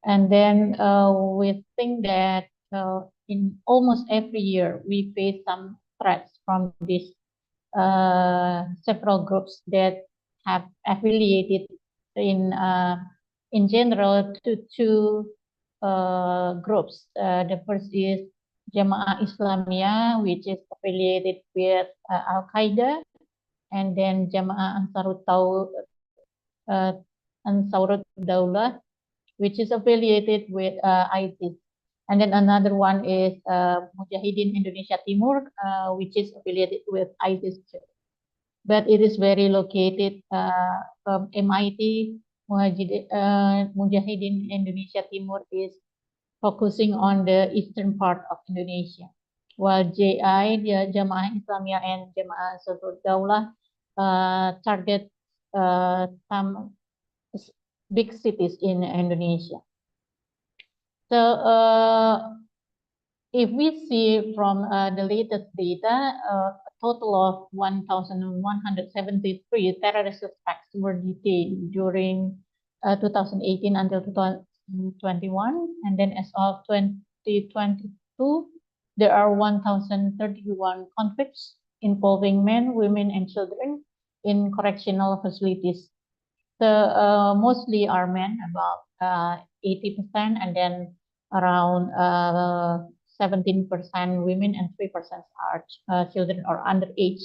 And then we think that in almost every year we face some threats from these several groups that have affiliated in general to two groups. The first is Jamaah Islamiyah, which is affiliated with Al-Qaeda, and then Jamaah Ansarut Daulah, which is affiliated with ISIS. And then another one is Mujahidin Indonesia Timur, which is affiliated with ISIS too. But it is very located from MIT. Mujahidin Indonesia Timur is focusing on the eastern part of Indonesia, while JI, the Jamaah Islamiyah and Jamaah Ansarut Daulah target some big cities in Indonesia. So if we see from the latest data, a total of 1,173 terrorist suspects were detained during 2018 until 2021. And then as of 2022, there are 1,031 convicts involving men, women, and children in correctional facilities. So mostly are men, about 80%, and then around 17% women and 3% are children or underage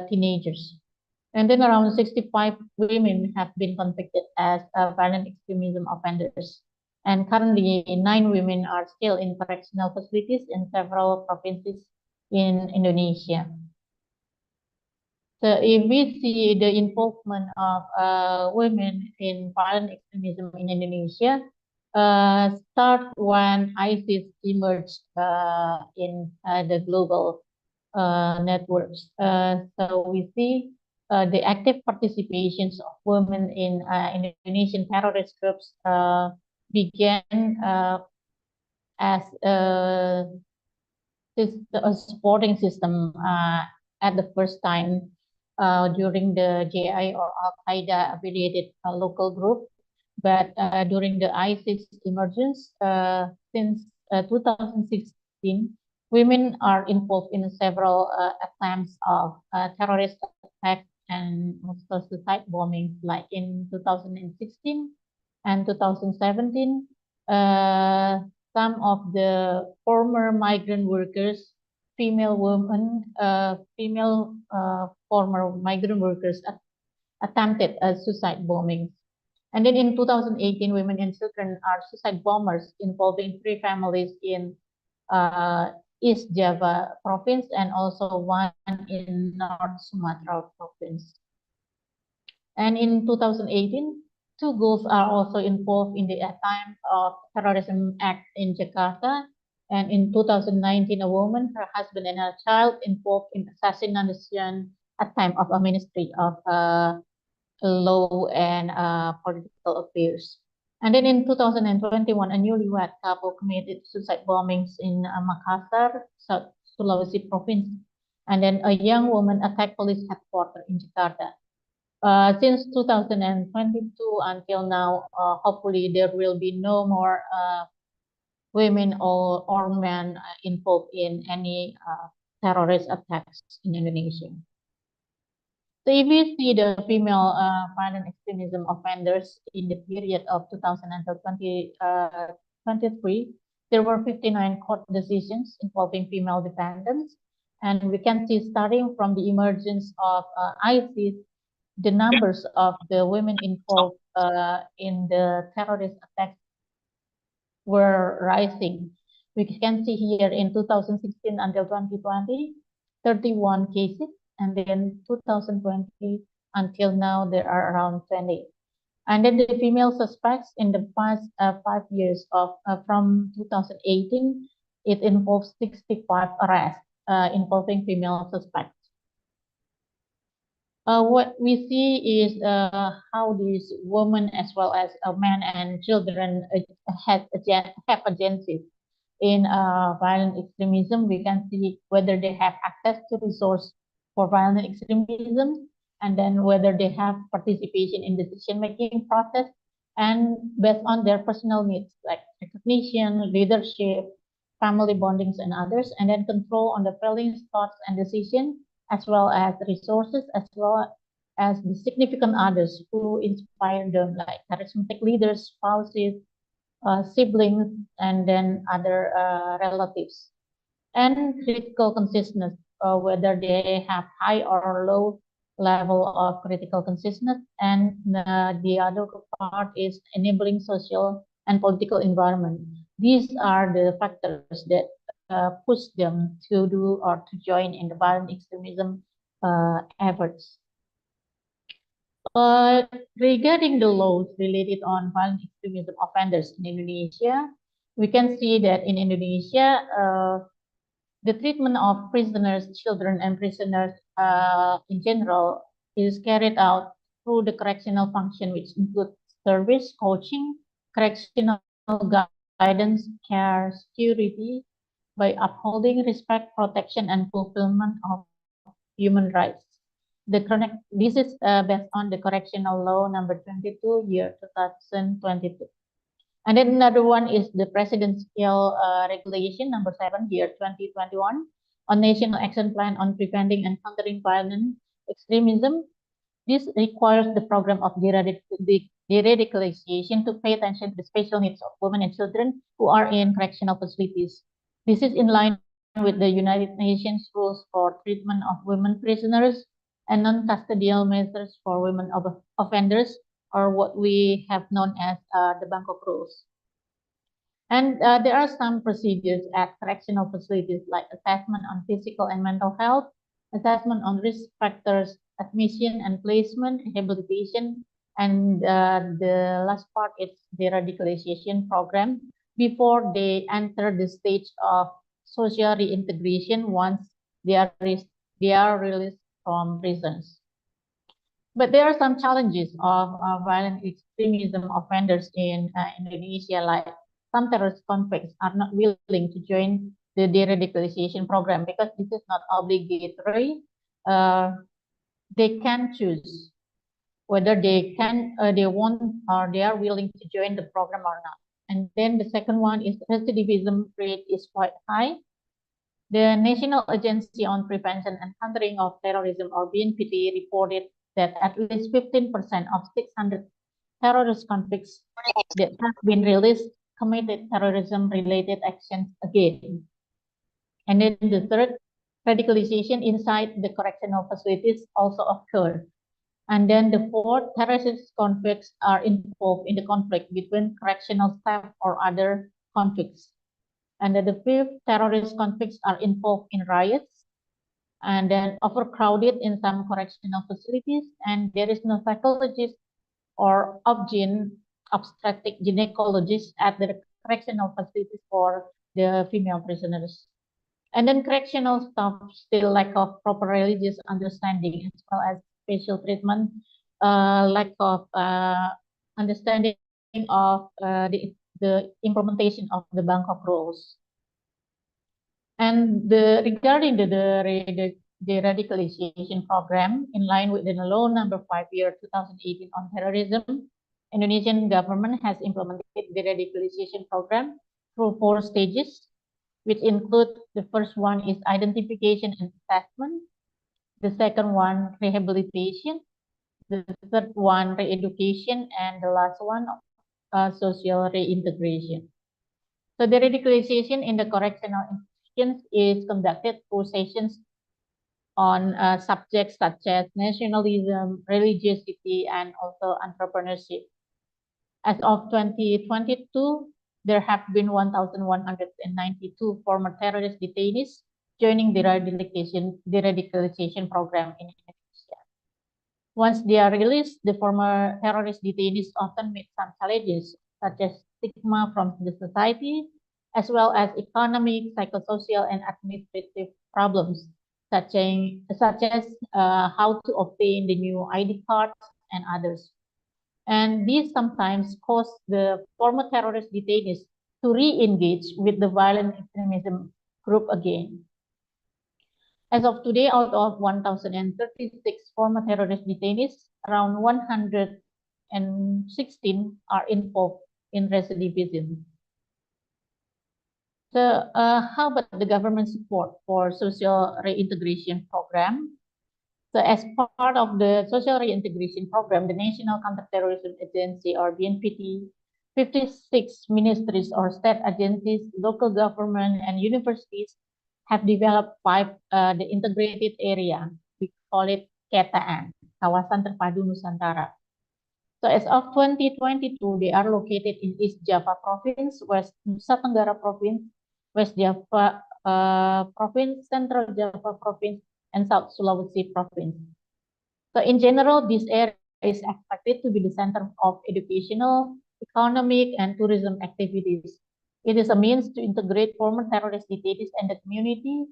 teenagers. And then around 65 women have been convicted as violent extremism offenders. And currently 9 women are still in correctional facilities in several provinces in Indonesia. So if we see the involvement of women in violent extremism in Indonesia, start when ISIS emerged in the global networks. So we see the active participations of women in Indonesian terrorist groups began as a supporting system at the first time during the JI or Al-Qaeda affiliated local group. But during the ISIS emergence, since 2016, women are involved in several attempts of terrorist attacks and also suicide bombings, like in 2016 and 2017. Some of the former migrant workers, female women, former migrant workers attempted suicide bombings. And then in 2018, women and children are suicide bombers involving 3 families in East Java province and also 1 in North Sumatra province. And in 2018, 2 girls are also involved in the attempt of terrorism act in Jakarta. And in 2019, a woman, her husband, and her child involved in assassination attempt of a Ministry of Law and Political Affairs. And then in 2021, a newlywed couple committed suicide bombings in Makassar, South Sulawesi province. And then a young woman attacked police headquarters in Jakarta. Since 2022 until now, hopefully there will be no more women or men involved in any terrorist attacks in Indonesia. So if we see the female violent extremism offenders in the period of 2000 until 2023, there were 59 court decisions involving female defendants. And we can see, starting from the emergence of ISIS, the numbers of the women involved in the terrorist attacks were rising. We can see here in 2016 until 2020, 31 cases, and then 2020 until now there are around 20. And then the female suspects in the past 5 years of from 2018, it involves 65 arrests involving female suspects. What we see is how these women as well as men and children have agency in violent extremism. We can see whether they have access to resources for violent extremism, and then whether they have participation in decision-making process, and based on their personal needs like recognition, leadership, family bondings, and others, and then control on the feelings, thoughts, and decisions, as well as resources, as well as the significant others who inspire them, like charismatic leaders, spouses, siblings, and then other relatives. And critical consciousness, whether they have high or low level of critical consciousness. And the other part is enabling social and political environment. These are the factors that push them to do or to join in the violent extremism efforts. Regarding the laws related on violent extremism offenders in Indonesia, we can see that in Indonesia, the treatment of prisoners, children, and prisoners in general is carried out through the correctional function, which includes service, coaching, correctional guidance, care, security, by upholding respect, protection, and fulfillment of human rights. This is based on the correctional law number 22, year 2022. And then another one is the presidential regulation number 7, year 2021, on National Action Plan on Preventing and Countering Violent Extremism. This requires the program of de-radicalization to pay attention to the special needs of women and children who are in correctional facilities. This is in line with the United Nations rules for treatment of women prisoners and non-custodial measures for women offenders, or what we have known as the Bangkok rules. And there are some procedures at correctional facilities like assessment on physical and mental health, assessment on risk factors, admission and placement, rehabilitation, and the last part is the radicalization program before they enter the stage of social reintegration once they are released from prisons. But there are some challenges of violent extremism offenders in Indonesia, like some terrorist conflicts are not willing to join the de-radicalization program because this is not obligatory. They can choose whether they want or they are willing to join the program or not. And then the second one is recidivism rate is quite high. The National Agency on Prevention and Countering of Terrorism, or BNPT, reported that at least 15% of 600 terrorist convicts that have been released committed terrorism-related actions again. And then the third, radicalization inside the correctional facilities also occurred. And then the fourth, terrorist convicts are involved in the conflict between correctional staff or other convicts. And then the fifth, terrorist convicts are involved in riots, and then overcrowded in some correctional facilities, and there is no psychologist or obstetric gynecologist at the correctional facilities for the female prisoners. And then correctional staff still lack of proper religious understanding, as well as special treatment, lack of understanding of the implementation of the Bangkok rules. And regarding the radicalization program, in line with the law number 5, year 2018 on terrorism, Indonesian government has implemented the radicalization program through 4 stages, which include the first one is identification and assessment, the second one rehabilitation, the third one re-education, and the last one social reintegration. So the radicalization in the correctional institutions is conducted through sessions on subjects such as nationalism, religiosity, and also entrepreneurship. As of 2022, there have been 1,192 former terrorist detainees joining the radicalization program in Indonesia. Once they are released, the former terrorist detainees often meet some challenges, such as stigma from the society, as well as economic, psychosocial, and administrative problems, such as how to obtain the new ID cards and others. And these sometimes cause the former terrorist detainees to re-engage with the violent extremism group again. As of today, out of 1,036 former terrorist detainees, around 116 are involved in recidivism. So how about the government support for social reintegration program? So as part of the social reintegration program, the National Counter-Terrorism Agency, or BNPT, 56 ministries or state agencies, local government, and universities have developed the integrated area. We call it KTN, Kawasan Terpadu Nusantara. So as of 2022, they are located in East Java Province, West Nusa Tenggara Province, West Java Province, Central Java Province, and South Sulawesi Province. So in general, this area is expected to be the center of educational, economic, and tourism activities. It is a means to integrate former terrorist detainees and the community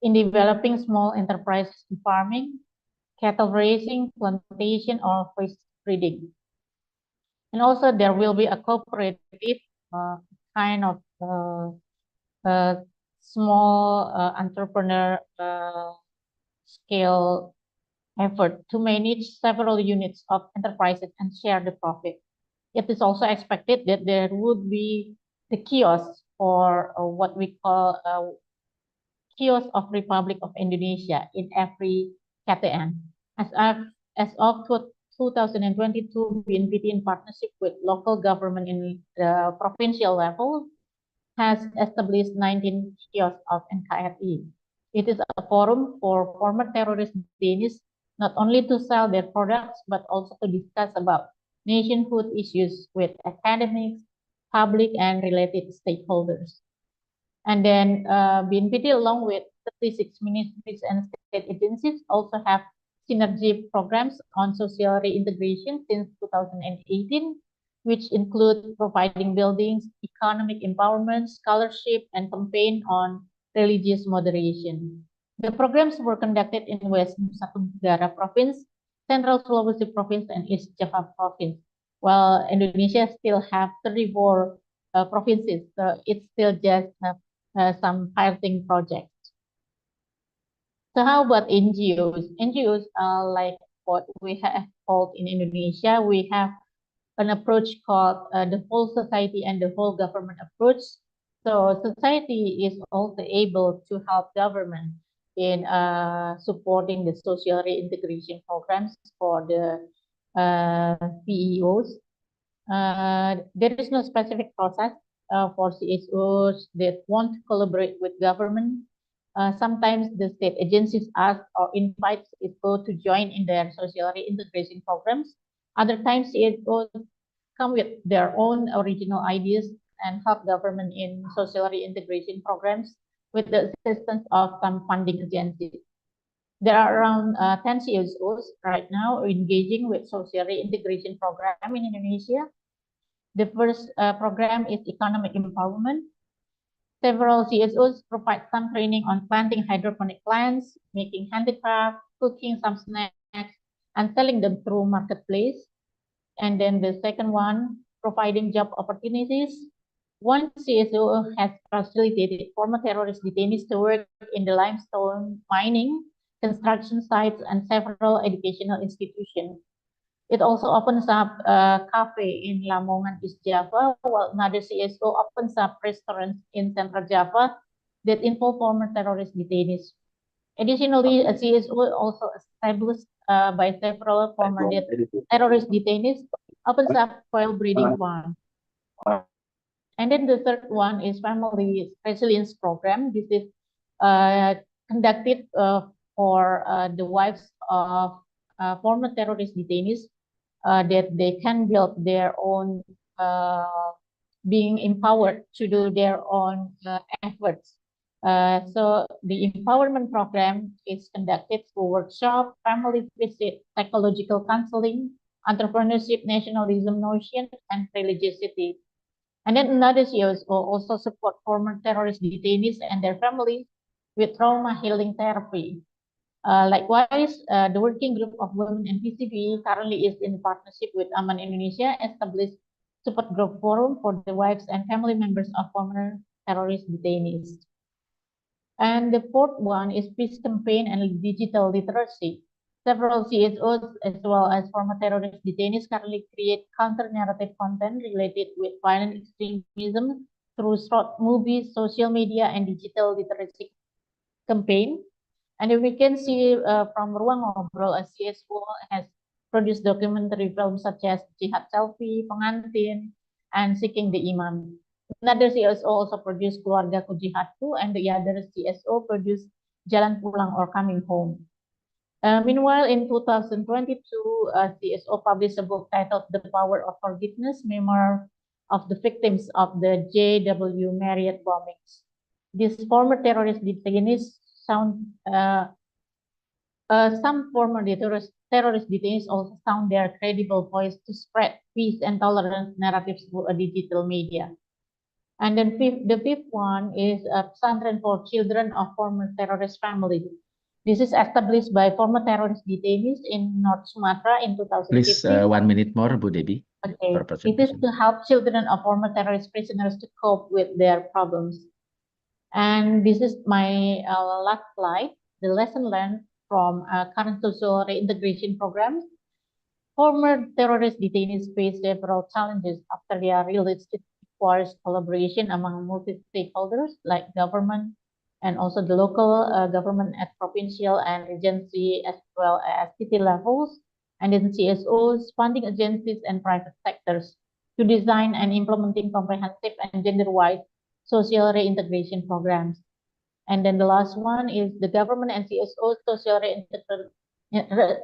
in developing small enterprises in farming, cattle raising, plantation, or fish breeding. And also there will be a cooperative kind of small entrepreneur scale effort to manage several units of enterprises and share the profit. It is also expected that there would be the kiosk, or what we call kiosk of Republic of Indonesia in every KTN. As of 2022, BNPT, in partnership with local government in the provincial level, has established 19 kiosks of NKRI. It is a forum for former terrorist detainees not only to sell their products, but also to discuss about nationhood issues with academics, public, and related stakeholders. And then BNPT, along with 36 ministries and state agencies, also have synergy programs on social reintegration since 2018, which include providing buildings, economic empowerment, scholarship, and campaign on religious moderation. The programs were conducted in West Nusa Tenggara Province, Central Sulawesi Province, and East Java Province, while Indonesia still have 34 provinces, so it's still just some piloting projects. So how about NGOs? NGOs are like what we have called in Indonesia. We have an approach called the whole society and the whole government approach. So society is also able to help government in supporting the social reintegration programs for the PEOs. There is no specific process for CSOs that want to collaborate with government. Sometimes the state agencies ask or invite CSOs to join in their social reintegration programs. Other times CSOs come with their own original ideas and help government in social reintegration programs with the assistance of some funding agencies. There are around 10 CSOs right now engaging with social reintegration program in Indonesia. The first program is economic empowerment. Several CSOs provide some training on planting hydroponic plants, making handicraft, cooking some snacks, and selling them through marketplace. And then the second one, providing job opportunities. One CSO has facilitated former terrorist detainees to work in the limestone mining, construction sites, and several educational institutions. It also opens up a cafe in Lamongan, East Java, while another CSO opens up restaurants in Central Java that involve former terrorist detainees. Additionally, a CSO also established by several former terrorist detainees opens up quail breeding farm. And then the third one is family resilience program. This is conducted for the wives of former terrorist detainees that they can build their own, being empowered to do their own efforts. So the empowerment program is conducted through workshop, family visit, psychological counseling, entrepreneurship, nationalism notion, and religiosity. And then another CSO also support former terrorist detainees and their families with trauma healing therapy. Likewise, the working group of women in PCB currently is in partnership with Aman Indonesia, established support group forum for the wives and family members of former terrorist detainees. And the fourth one is peace campaign and digital literacy. Several CSOs as well as former terrorist detainees currently create counter-narrative content related with violent extremism through short movies, social media, and digital literacy campaign. And we can see from Ruang Ngobrol, a CSO has produced documentary films such as Jihad Selfie, Pengantin, and Seeking the Imam. Another CSO also produced Keluargaku Jihadku, and the other CSO produced Jalan Pulang or Coming Home. Meanwhile, in 2022, CSO published a book titled The Power of Forgiveness, Memoir of the Victims of the J.W. Marriott bombings. These former terrorist detainees some former terrorist detainees also found their credible voice to spread peace and tolerance narratives through a digital media. And then the fifth one is a Pesantren for Children of Former Terrorist Families. This is established by former terrorist detainees in North Sumatra in 2015. Please, 1 minute more, Bu Debbie. Okay. It is to help children of former terrorist prisoners to cope with their problems. And this is my last slide, the lesson learned from current social reintegration programs. Former terrorist detainees face several challenges after their release. It requires collaboration among multi-stakeholders like government and also the local government at provincial and regency as well as city levels, and then CSOs, funding agencies, and private sectors to design and implementing comprehensive and gender-wise social reintegration programs. And then the last one is the government and CSO social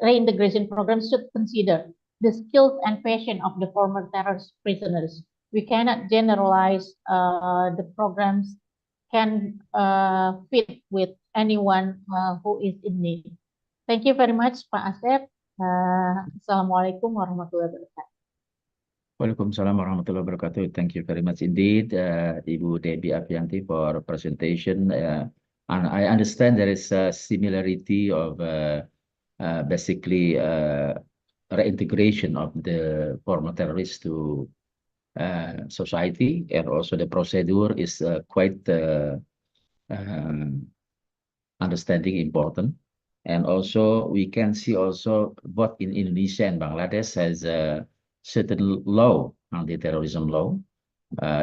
reintegration programs should consider the skills and passion of the former terrorist prisoners. We cannot generalize the programs can fit with anyone who is in need. Thank you very much, Pak Asep. Assalamualaikum warahmatullahi wabarakatuh. Waalaikumsalam warahmatullahi wabarakatuh. Thank you very much indeed, Ibu Debbie Afianti, for presentation. And I understand there is a similarity of basically reintegration of the former terrorists to society, and also the procedure is quite understanding important. And also we can see also both in Indonesia and Bangladesh has a certain law, anti-terrorism law.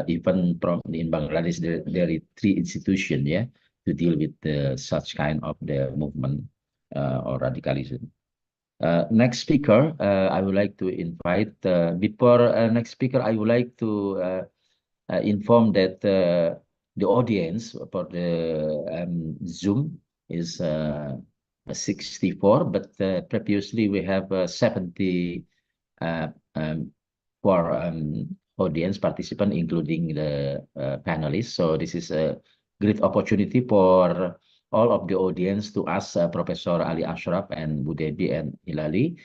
Even from in Bangladesh there are 3 institutions, yeah, to deal with such kind of the movement or radicalism. Next speaker, I would like to invite, before next speaker, I would like to inform that the audience for the Zoom is 64, but previously we have 70 for audience participant, including the panelists. So this is a great opportunity for all of the audience to ask Professor Ali Ashraf and Bu Debbie and Hilali.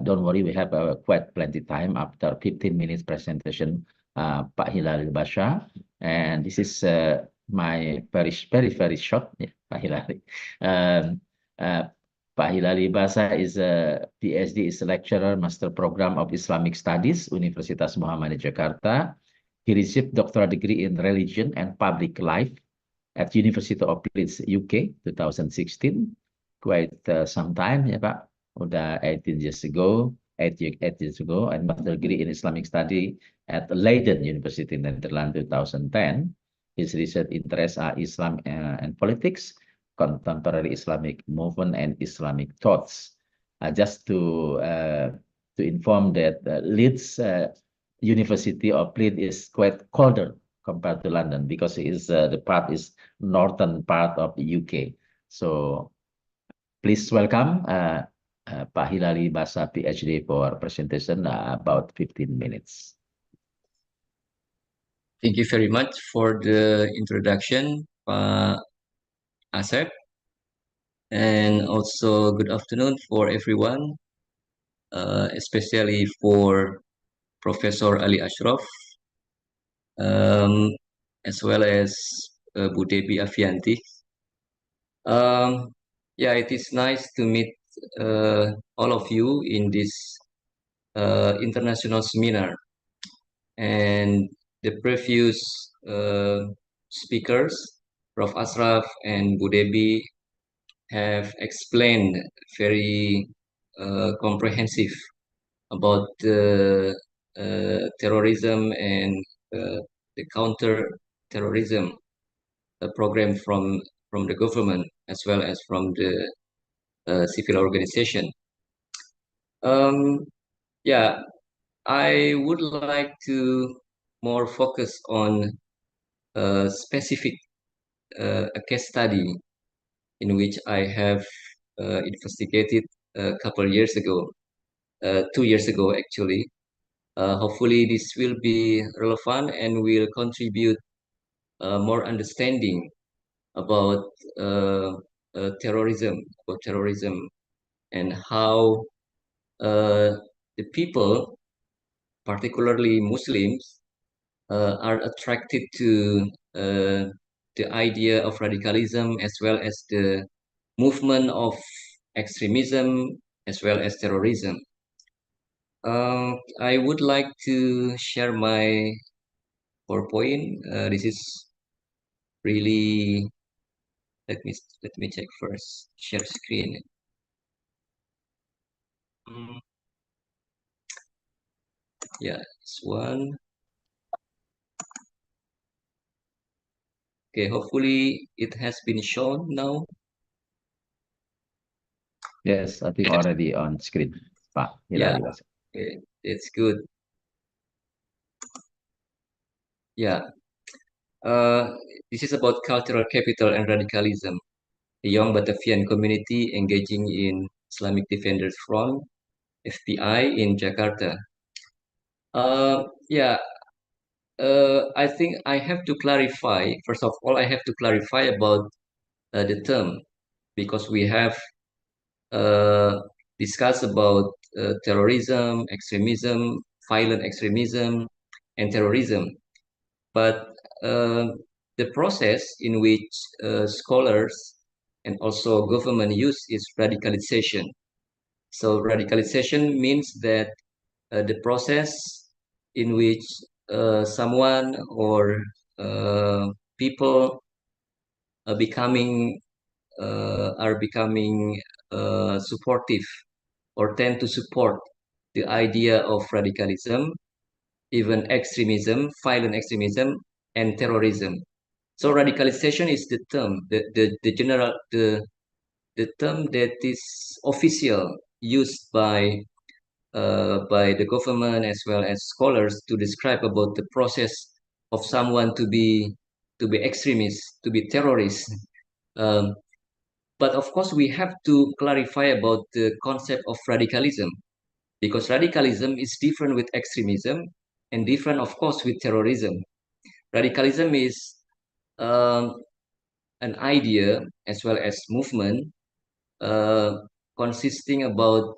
Don't worry, we have quite plenty time after 15 minutes presentation, Pak Hilali Basha. And this is my very short, yeah, Pak Hilali. Pak Hilali Basha is a PhD, is a lecturer, Master Program of Islamic Studies, Universitas Muhammadiyah Jakarta. He received doctoral degree in Religion and Public Life at University of Leeds, UK, 2016. Quite some time, ya Pak. Udah 18 years ago, 8 years ago, and master degree in Islamic Study at Leiden University, Netherlands, 2010. His research interests are Islam and politics, contemporary Islamic movement, and Islamic thoughts. Just to inform that Leeds University of Leeds is quite colder compared to London, because it is the part is northern part of the UK. So please welcome Pak Hilali Basha, PhD, for presentation about 15 minutes. Thank you very much for the introduction, Pak Asep. And also good afternoon for everyone, especially for Professor Ali Ashraf, as well as Bu Debbie Afianti. Yeah, it is nice to meet all of you in this international seminar. And the previous speakers Prof. Ashraf and Bu Debi have explained very comprehensive about the terrorism and the counter-terrorism program from the government as well as from the civil organization. Yeah, I would like to more focus on a specific a case study in which I have investigated a couple years ago, 2 years ago actually. Hopefully this will be relevant and will contribute more understanding about terrorism, and how the people, particularly Muslims, are attracted to the idea of radicalism as well as the movement of extremism as well as terrorism. I would like to share my PowerPoint. This is really, let me check first. Share screen. Yeah, this one. Okay, hopefully it has been shown now. Yes, I think already on screen, Pak Yeah, Hilary. okay, it's good. Yeah, this is about cultural capital and radicalism. A young Batavian community engaging in Islamic Defenders Front, FPI, in Jakarta. Yeah, I think I have to clarify. First of all, I have to clarify about the term, because we have discussed about terrorism, extremism, violent extremism, and terrorism. But the process in which scholars and also government use is radicalization. So radicalization means that the process in which someone or people are becoming supportive or tend to support the idea of radicalism, even extremism, violent extremism, and terrorism. So radicalization is the term, the term that is official used by the government as well as scholars to describe about the process of someone to be extremist, to be terrorist. But of course, we have to clarify about the concept of radicalism, because radicalism is different with extremism and different, of course, with terrorism. Radicalism is an idea as well as movement consisting about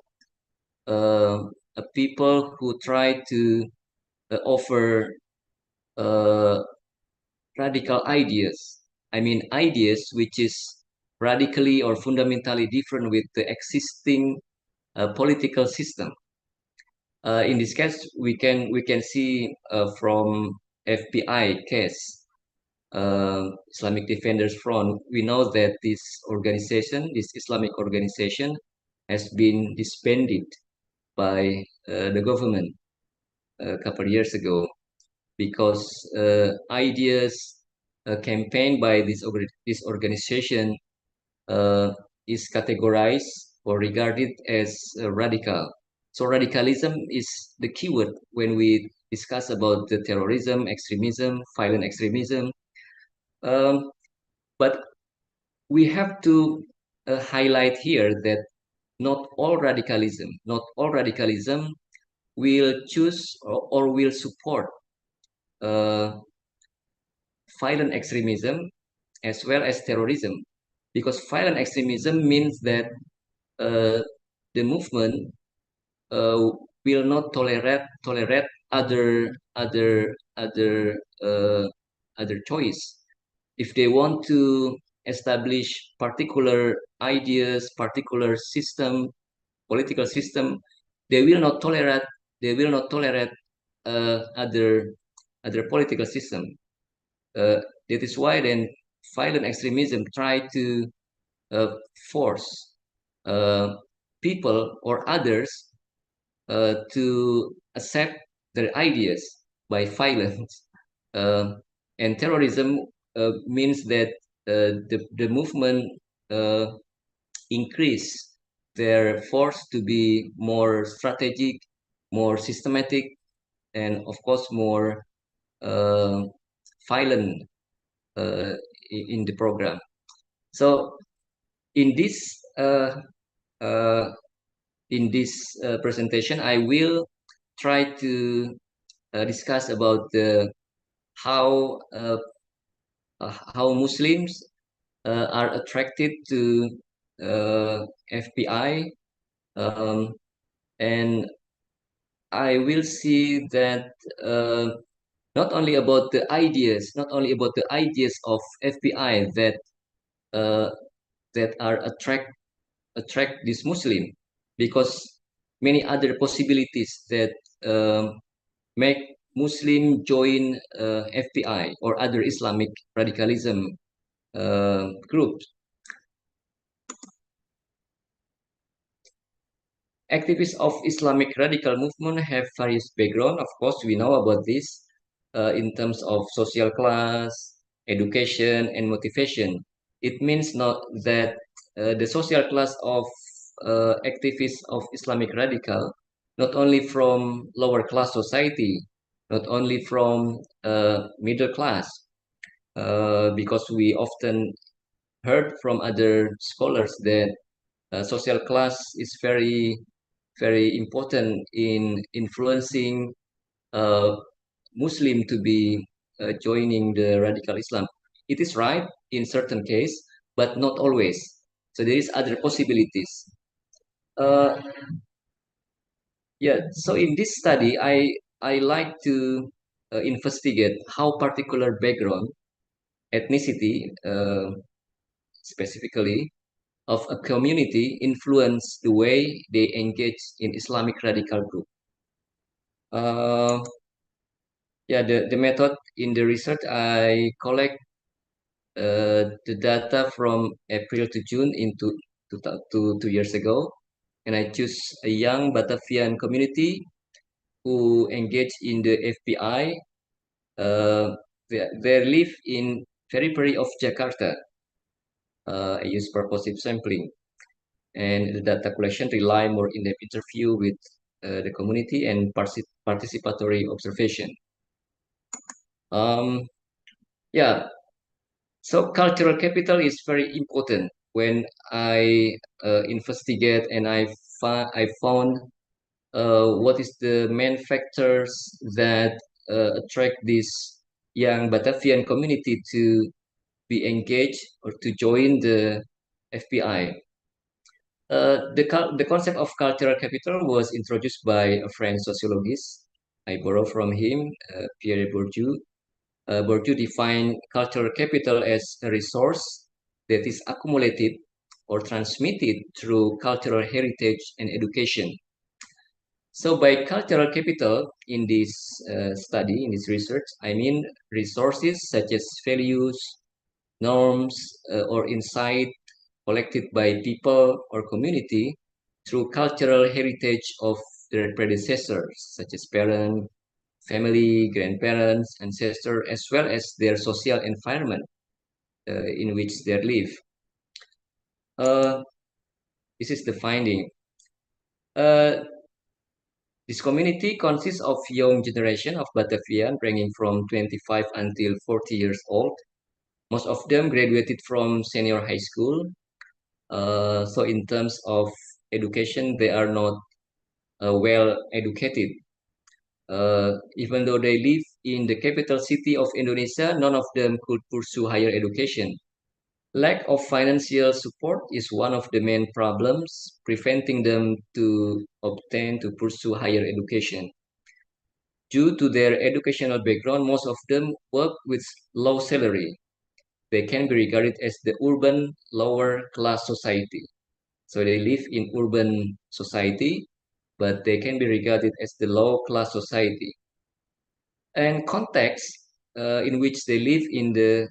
people who try to offer radical ideas. I mean, ideas which is radically or fundamentally different with the existing political system. In this case, we can see from FPI case, Islamic Defenders Front. We know that this organization, this Islamic organization, has been disbanded by the government a couple of years ago, because ideas campaigned by this organization is categorized or regarded as radical. So radicalism is the keyword when we discuss about the terrorism, extremism, violent extremism. But we have to highlight here that not all radicalism will choose or will support violent extremism as well as terrorism, because violent extremism means that the movement will not tolerate other choice. If they want to establish particular ideas, particular system, political system, they will not tolerate other political system. That is why then violent extremism try to force people or others to accept their ideas by violence. And terrorism means that the movement increase their force to be more strategic, more systematic, and of course more violent in the program. So in this presentation, I will try to discuss about how Muslims are attracted to FPI, and I will see that not only about the ideas of FPI that are attract this Muslim, because many other possibilities that make Muslim join FPI or other Islamic radicalism groups. Activists of Islamic radical movement have various background. Of course, we know about this in terms of social class, education, and motivation. It means not that the social class of activists of Islamic radical, not only from lower class society, not only from middle class, because we often heard from other scholars that social class is very important in influencing Muslim to be joining the radical Islam. It is right in certain case, but not always. So there is other possibilities. Yeah. So in this study, I like to investigate how particular background, ethnicity, specifically of a community influence the way they engage in Islamic radical group. Yeah, the method in the research, I collect the data from April to June into 2 years ago, and I choose a young Batavian community who engage in the FPI. They live in periphery of Jakarta. I use purposive sampling, and the data collection rely more in the interview with the community and participatory observation. Yeah, so cultural capital is very important. When I investigate and I found what is the main factors that attract this young Batavian community to be engaged or to join the FPI. The concept of cultural capital was introduced by a French sociologist. I borrow from him, Pierre Bourdieu. Bourdieu defined cultural capital as a resource that is accumulated or transmitted through cultural heritage and education. So by cultural capital in this study, in this research, I mean resources such as values, norms, or insight collected by people or community through cultural heritage of their predecessors, such as parents, family, grandparents, ancestors, as well as their social environment in which they live. This is the finding. This community consists of young generation of Batavian ranging from 25 until 40 years old. Most of them graduated from senior high school. So in terms of education, they are not well educated. Even though they live in the capital city of Indonesia, none of them could pursue higher education. Lack of financial support is one of the main problems preventing them to pursue higher education. Due to their educational background, most of them work with low salary. They can be regarded as the urban lower class society. So they live in urban society, but they can be regarded as the low class society. And context in which they live in the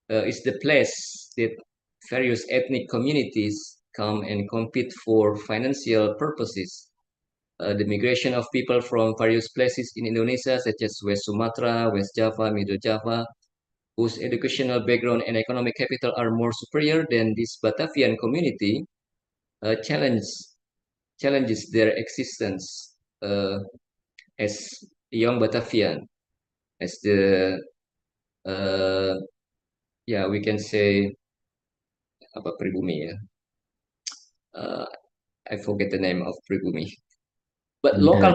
is the place that various ethnic communities come and compete for financial purposes. The migration of people from various places in Indonesia, such as West Sumatra, West Java, Middle Java, whose educational background and economic capital are more superior than this Batavian community, challenges their existence as young Batavian, as the we can say apa pribumi ya. I forget the name of pribumi, but local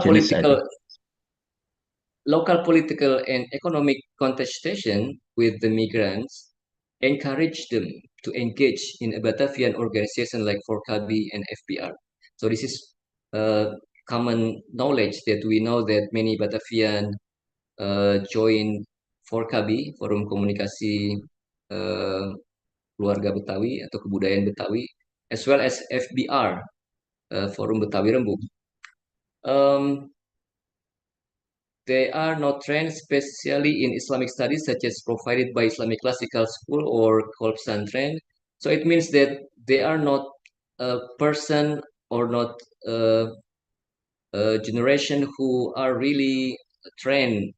political and economic contestation with the migrants encourage them to engage in a Batavian organization like Forkabi and FPR. So this is common knowledge that we know that many Batavian join Forkabi, Forum Komunikasi Keluarga Betawi atau Kebudayaan Betawi, as well as FBR, Forum Betawi Rembuk. They are not trained especially in Islamic studies, such as provided by Islamic Classical School or Kolbsan trained. So it means that they are not a person or not a generation who are really trained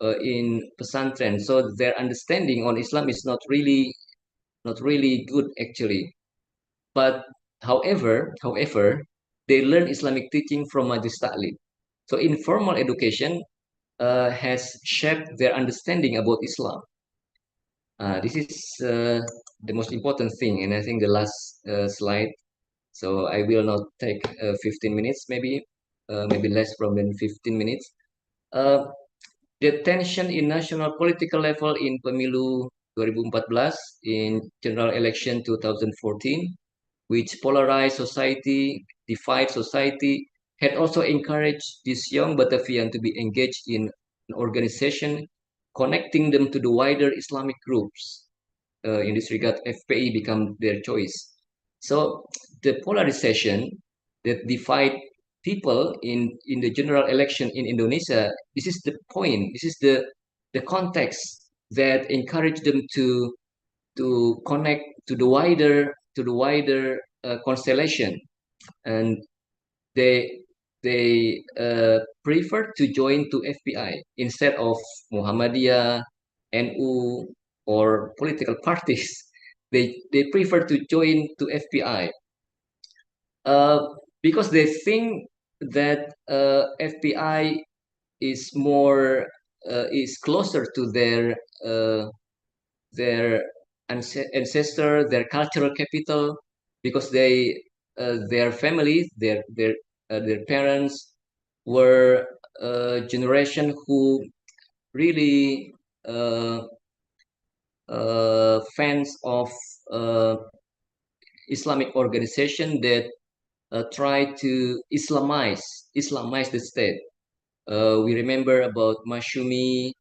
in pesantren. So their understanding on Islam is not really good actually. But however, they learn Islamic teaching from Majlis Ta'lim. So informal education has shaped their understanding about Islam. This is the most important thing, and I think the last slide. So I will not take 15 minutes, maybe less from than 15 minutes. The tension in national political level in Pemilu 2014, in general election 2014, which polarized society, divided society, had also encouraged this young Batavian to be engaged in an organization connecting them to the wider Islamic groups. In this regard, FPI became their choice. So the polarization that divide people in the general election in Indonesia, this is the point, this is the context that encouraged them to connect to the wider constellation, and they prefer to join to FPI instead of Muhammadiyah, NU, or political parties. They prefer to join to FPI because they think that FPI is more is closer to their ancestor, their cultural capital, because their families, their parents were a generation who really fans of Islamic organization that try to Islamize the state. We remember about Masyumi,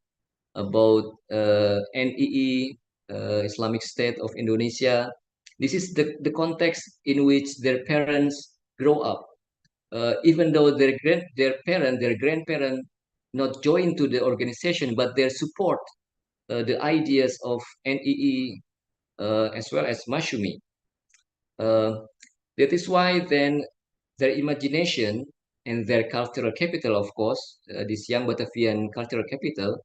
about NII, Islamic State of Indonesia. This is the context in which their parents grow up. Even though their grandparent not join to the organization, but they support the ideas of NII as well as Masyumi. That is why then their imagination and their cultural capital, of course, this young Batavian cultural capital,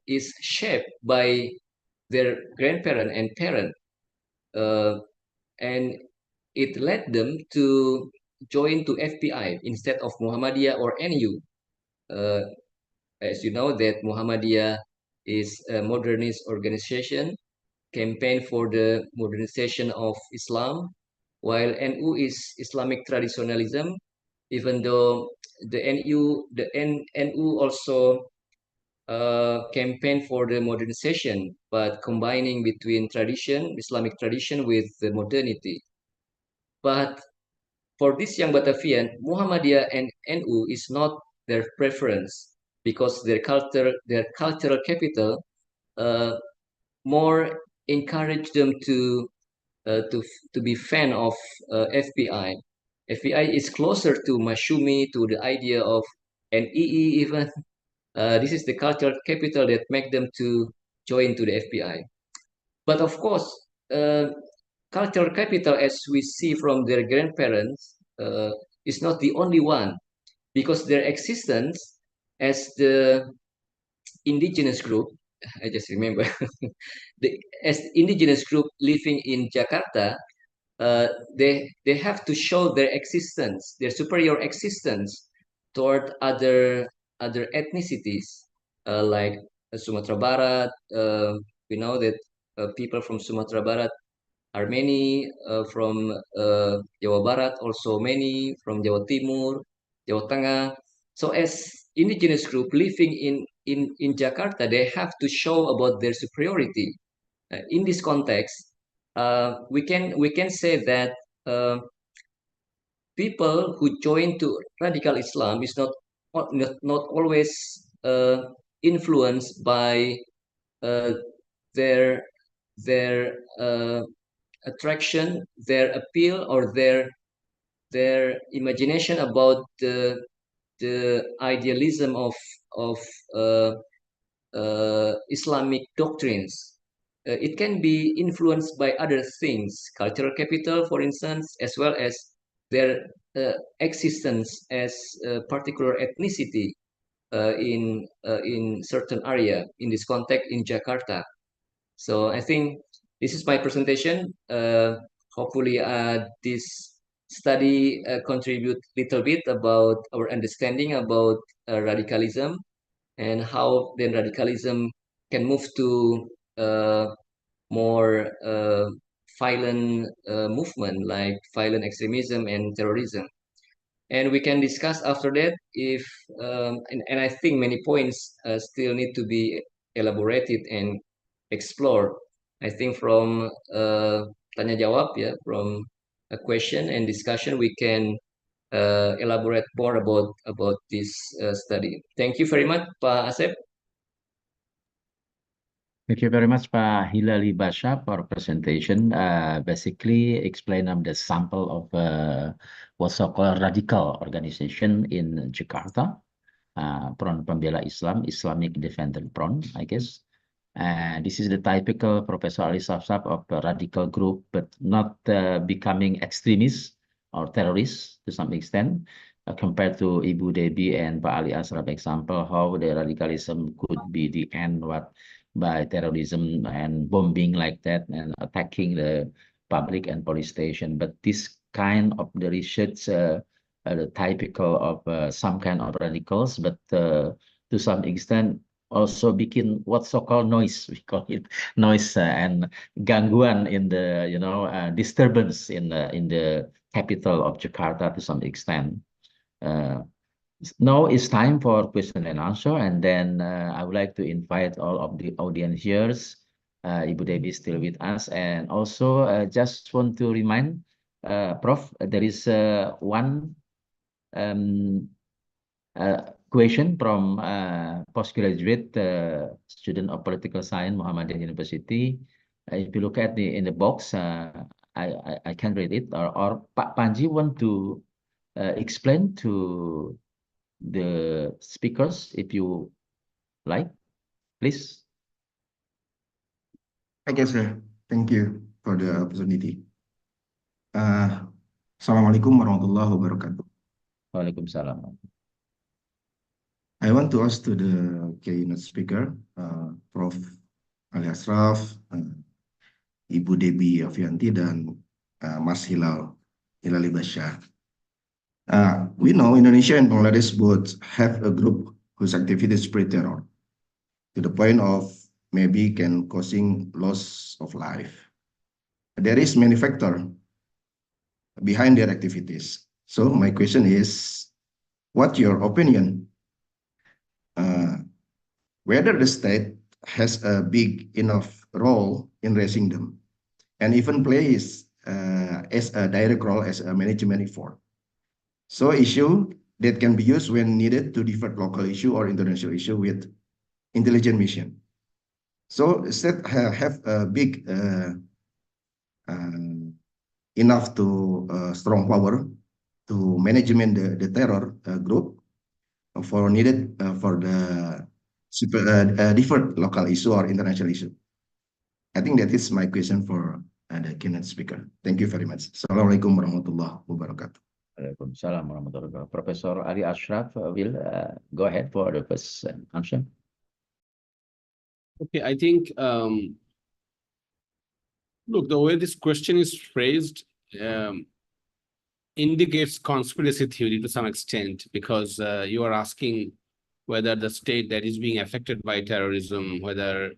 is shaped by their grandparent and parent, and it led them to join to FPI instead of Muhammadiyah or NU. As you know, that Muhammadiyah is a modernist organization, campaign for the modernization of Islam, while NU is Islamic traditionalism. Even though the NU also campaign for the modernization, but combining between tradition, Islamic tradition, with the modernity. But for this young Batavian, Muhammadiyah and NU is not their preference, because their cultural capital more encourage them to be fan of FPI. FPI is closer to Masyumi, to the idea of NII even. This is the cultural capital that make them to join to the FPI. But of course, cultural capital, as we see from their grandparents, is not the only one, because their existence as the indigenous group, I just remember, as indigenous group living in Jakarta, they have to show their existence, their superior existence toward other ethnicities, like Sumatra Barat. We know that people from Sumatra Barat are many, from Jawa Barat, also many from Jawa Timur, Jawa Tengah. So as indigenous group living in Jakarta, they have to show about their superiority. In this context, we can say that people who join to radical Islam is not always influenced by uh, their attraction, their appeal, or their imagination about the idealism of uh, Islamic doctrines. It can be influenced by other things, cultural capital, for instance, as well as their existence as a particular ethnicity in certain area. In this context, in Jakarta. So I think this is my presentation. Hopefully, this study contribute little bit about our understanding about radicalism, and how then radicalism can move to more violent movement like violent extremism and terrorism. And we can discuss after that if and I think many points still need to be elaborated and explored. I think from tanya jawab, yeah, from a question and discussion, we can elaborate more about this study. Thank you very much, Pak Asep. Thank you very much, Pak Hilali Basha, for presentation. Basically, explain the sample of what's so-called radical organization in Jakarta, Front Pembela Islam, Islamic Defender Front, I guess. This is the typical Professor Ali Safsaf of a radical group, but not becoming extremists or terrorists to some extent, compared to Ibu Debbie and Pak Ali Asraf example, how the radicalism could be the end by terrorism and bombing like that and attacking the public and police station. But this kind of the research, the typical of some kind of radicals, but to some extent also bikin what so-called noise, we call it noise, and gangguan in the disturbance in the capital of Jakarta to some extent. Now it's time for question and answer, and then I would like to invite all of the audience here. Ibu Debbie is still with us, and also just want to remind Prof, there is one question from postgraduate student of political science, Muhammadiyah University. If you look at in the box, I can read it, or Pak Panji want to explain to the speakers, if you like, please. Okay, sir. Thank you for the opportunity. Assalamualaikum warahmatullahi wabarakatuh. Waalaikumsalam. I want to ask to the keynote speaker, Prof. Ali Asraf, Ibu Debbie Avianti, dan Mas Hilali Basha. We know Indonesia and Bangladesh both have a group whose activity spread terror to the point of maybe can causing loss of life. There is many factors behind their activities. So my question is, what's your opinion? Whether the state has a big enough role in raising them, and even plays as a direct role as a management effort. So issue that can be used when needed to divert local issue or international issue with intelligent mission. So state have a big enough to strong power to management the terror group for needed for the different local issue or international issue. I think that is my question for the keynote speaker. Thank you very much. Assalamualaikum warahmatullahi wabarakatuh. Waalaikumsalam warahmatullahi wabarakatuh. Professor Ali Ashraf will go ahead for the first answer. Okay, I think, look, the way this question is phrased indicates conspiracy theory to some extent, because you are asking whether the state that is being affected by terrorism, whether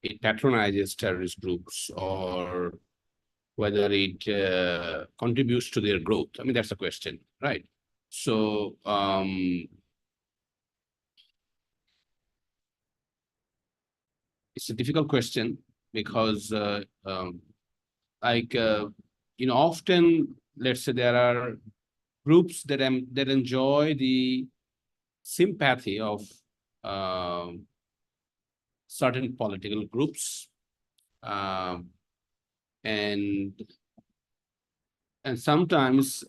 it patronizes terrorist groups or whether it contributes to their growth. I mean, that's the question, right? So, it's a difficult question because, often, let's say there are groups that enjoy the sympathy of certain political groups, and sometimes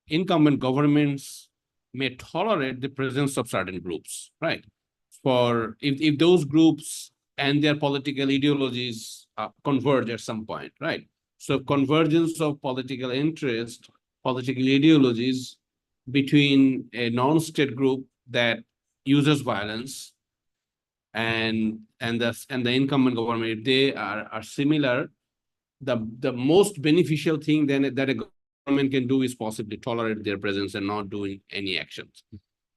incumbent governments may tolerate the presence of certain groups, right? For if those groups and their political ideologies converge at some point, right? So convergence of political interest, political ideologies between a non-state group that uses violence and the incumbent government, if they are similar, the most beneficial thing then that a government can do is possibly tolerate their presence and not doing any actions.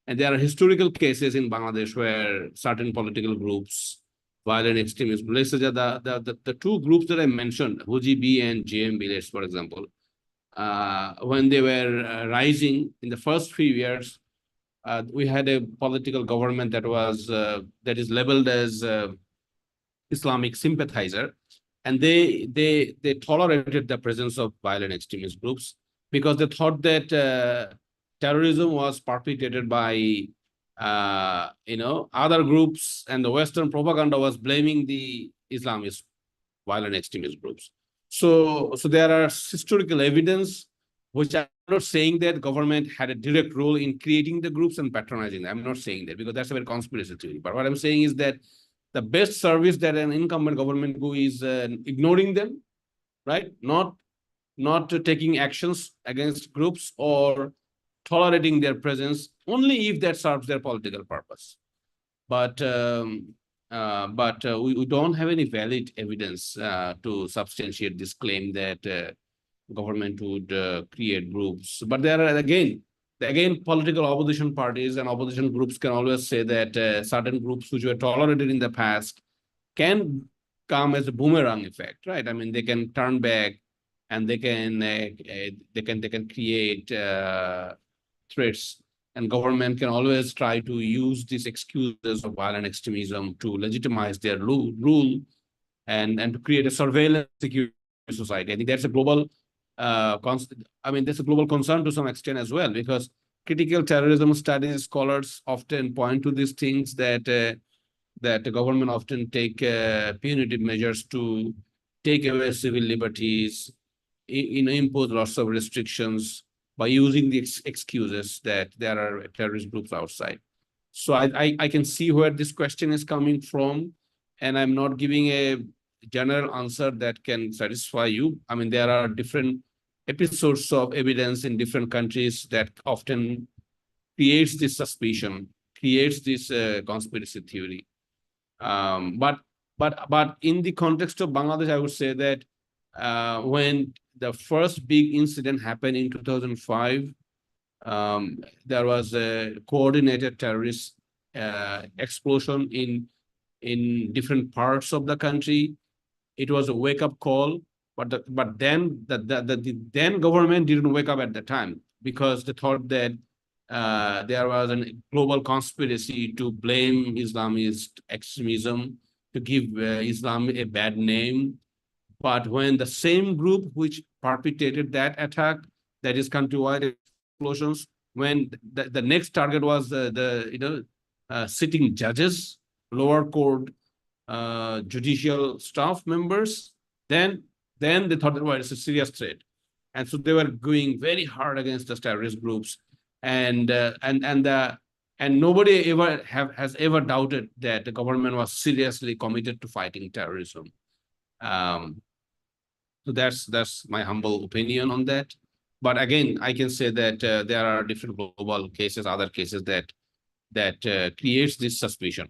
And there are historical cases in Bangladesh where certain political groups, violent extremists, let's say the two groups that I mentioned, Huji and JMB, for example, when they were rising in the first few years, we had a political government that is labeled as Islamic sympathizer, and they tolerated the presence of violent extremist groups because they thought that terrorism was perpetrated by other groups, and the Western propaganda was blaming the Islamist violent extremist groups. So there are historical evidence, which I'm not saying that government had a direct role in creating the groups and patronizing them. I'm not saying that because that's a very conspiracy theory. But what I'm saying is that the best service that an incumbent government do is ignoring them, right? Not taking actions against groups or tolerating their presence only if that serves their political purpose. But we don't have any valid evidence to substantiate this claim that government would create groups. But there are again, political opposition parties and opposition groups can always say that certain groups which were tolerated in the past can come as a boomerang effect, right? I mean, they can turn back and they can create threats, and government can always try to use these excuses of violent extremism to legitimize their rule and to create a surveillance security society. I think that's a global that's a global concern to some extent as well, because critical terrorism studies scholars often point to these things that the government often take punitive measures to take away civil liberties, impose lots of restrictions by using the excuses that there are terrorist groups outside. So I can see where this question is coming from, and I'm not giving a general answer that can satisfy you. I mean, there are different episodes of evidence in different countries that often creates this suspicion, creates this conspiracy theory. But in the context of Bangladesh, I would say that when the first big incident happened in 2005, there was a coordinated terrorist explosion in different parts of the country. It was a wake-up call, but then the government didn't wake up at the time because they thought that there was a global conspiracy to blame Islamist extremism, to give Islam a bad name. But when the same group which perpetrated that attack, that is countrywide explosions, when the next target was the sitting judges, lower court judicial staff members, then they thought that it's a serious threat, and so they were going very hard against the terrorist groups, and the And nobody has ever doubted that the government was seriously committed to fighting terrorism. So that's my humble opinion on that. But again, I can say that there are different global cases, other cases that creates this suspicion.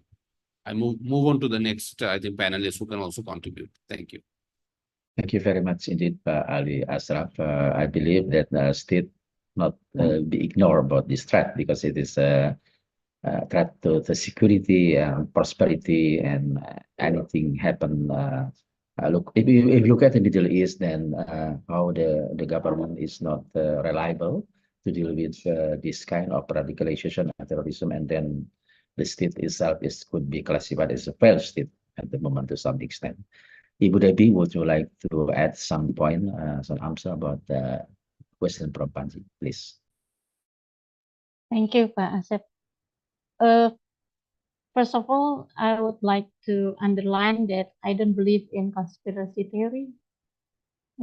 I move on to the next, I think, panelists who can also contribute. Thank you. Thank you very much indeed, Ali Ashraf. I believe that the state not be ignored about this threat, because it is a threat to the security and prosperity, and anything happen. Look, if you look at the Middle East, then how the government is not reliable to deal with this kind of radicalization and terrorism, and then the state itself could be classified as a failed state at the moment to some extent. Ibu Debbie, would you like to add some point, some answer about the question from Panji, please? Thank you, Pak Asep. First of all, I would like to underline that I don't believe in conspiracy theory,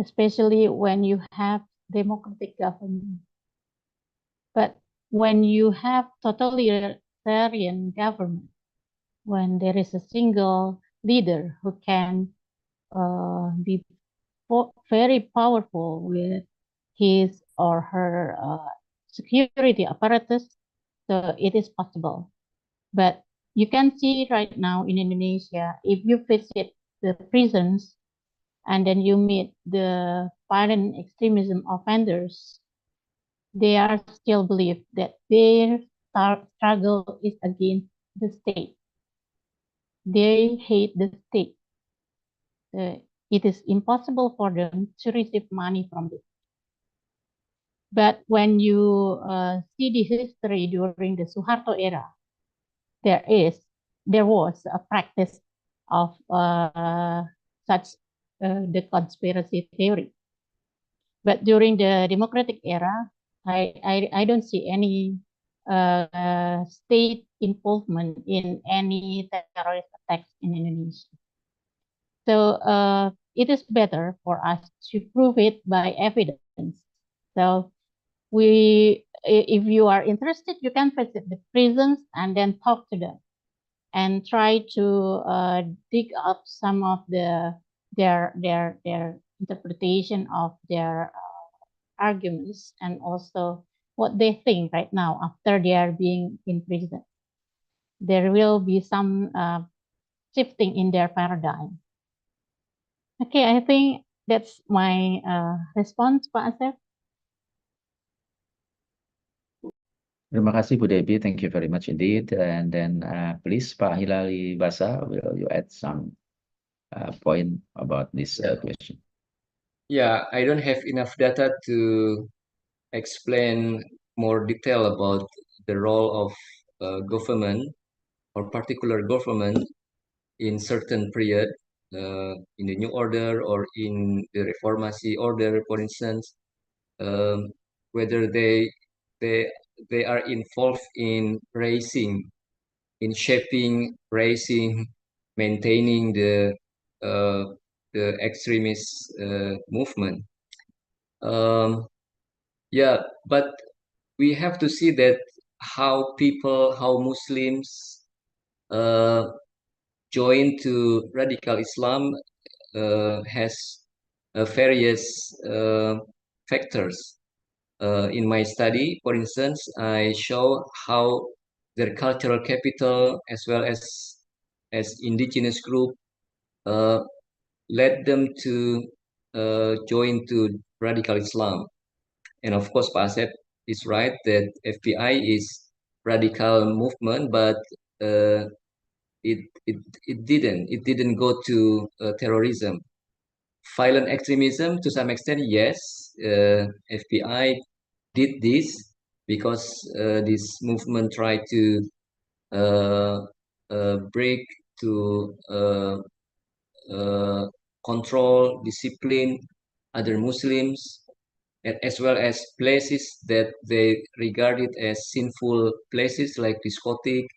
especially when you have democratic government. But when you have totalitarian government, when there is a single leader who can be very powerful with his or her security apparatus, so it is possible. But you can see right now in Indonesia, if you visit the prisons and then you meet the violent extremism offenders, they are still believe that their struggle is against the state. They hate the state. It is impossible for them to receive money from it. But when you see the history during the Suharto era, there was a practice of such the conspiracy theory. But during the democratic era, I don't see any state involvement in any terrorist attacks in Indonesia. So it is better for us to prove it by evidence. So if you are interested, you can visit the prisons and then talk to them and try to dig up some of their interpretation of their arguments, and also what they think right now after they are being in prison. There will be some shifting in their paradigm. Okay, I think that's my response, Pak Asep. Terima kasih, Bu Debbie. Thank you very much indeed. And then please, Pak Hilali Basa, will you add some point about this question? Yeah, I don't have enough data to explain more detail about the role of government or particular government in certain period, in the New Order or in the Reformasi Order, for instance, whether they are involved in shaping, raising, maintaining the extremist movement. Yeah, but we have to see that how Muslims join to radical Islam has various factors. In my study, for instance, I show how their cultural capital as well as indigenous group led them to join to radical Islam. And of course, Pak Asep is right that FBI is radical movement, but it didn't go to terrorism. Violent extremism, to some extent, yes. FBI did this because this movement tried to break, to control, discipline other Muslims, as well as places that they regarded as sinful places like discotheque,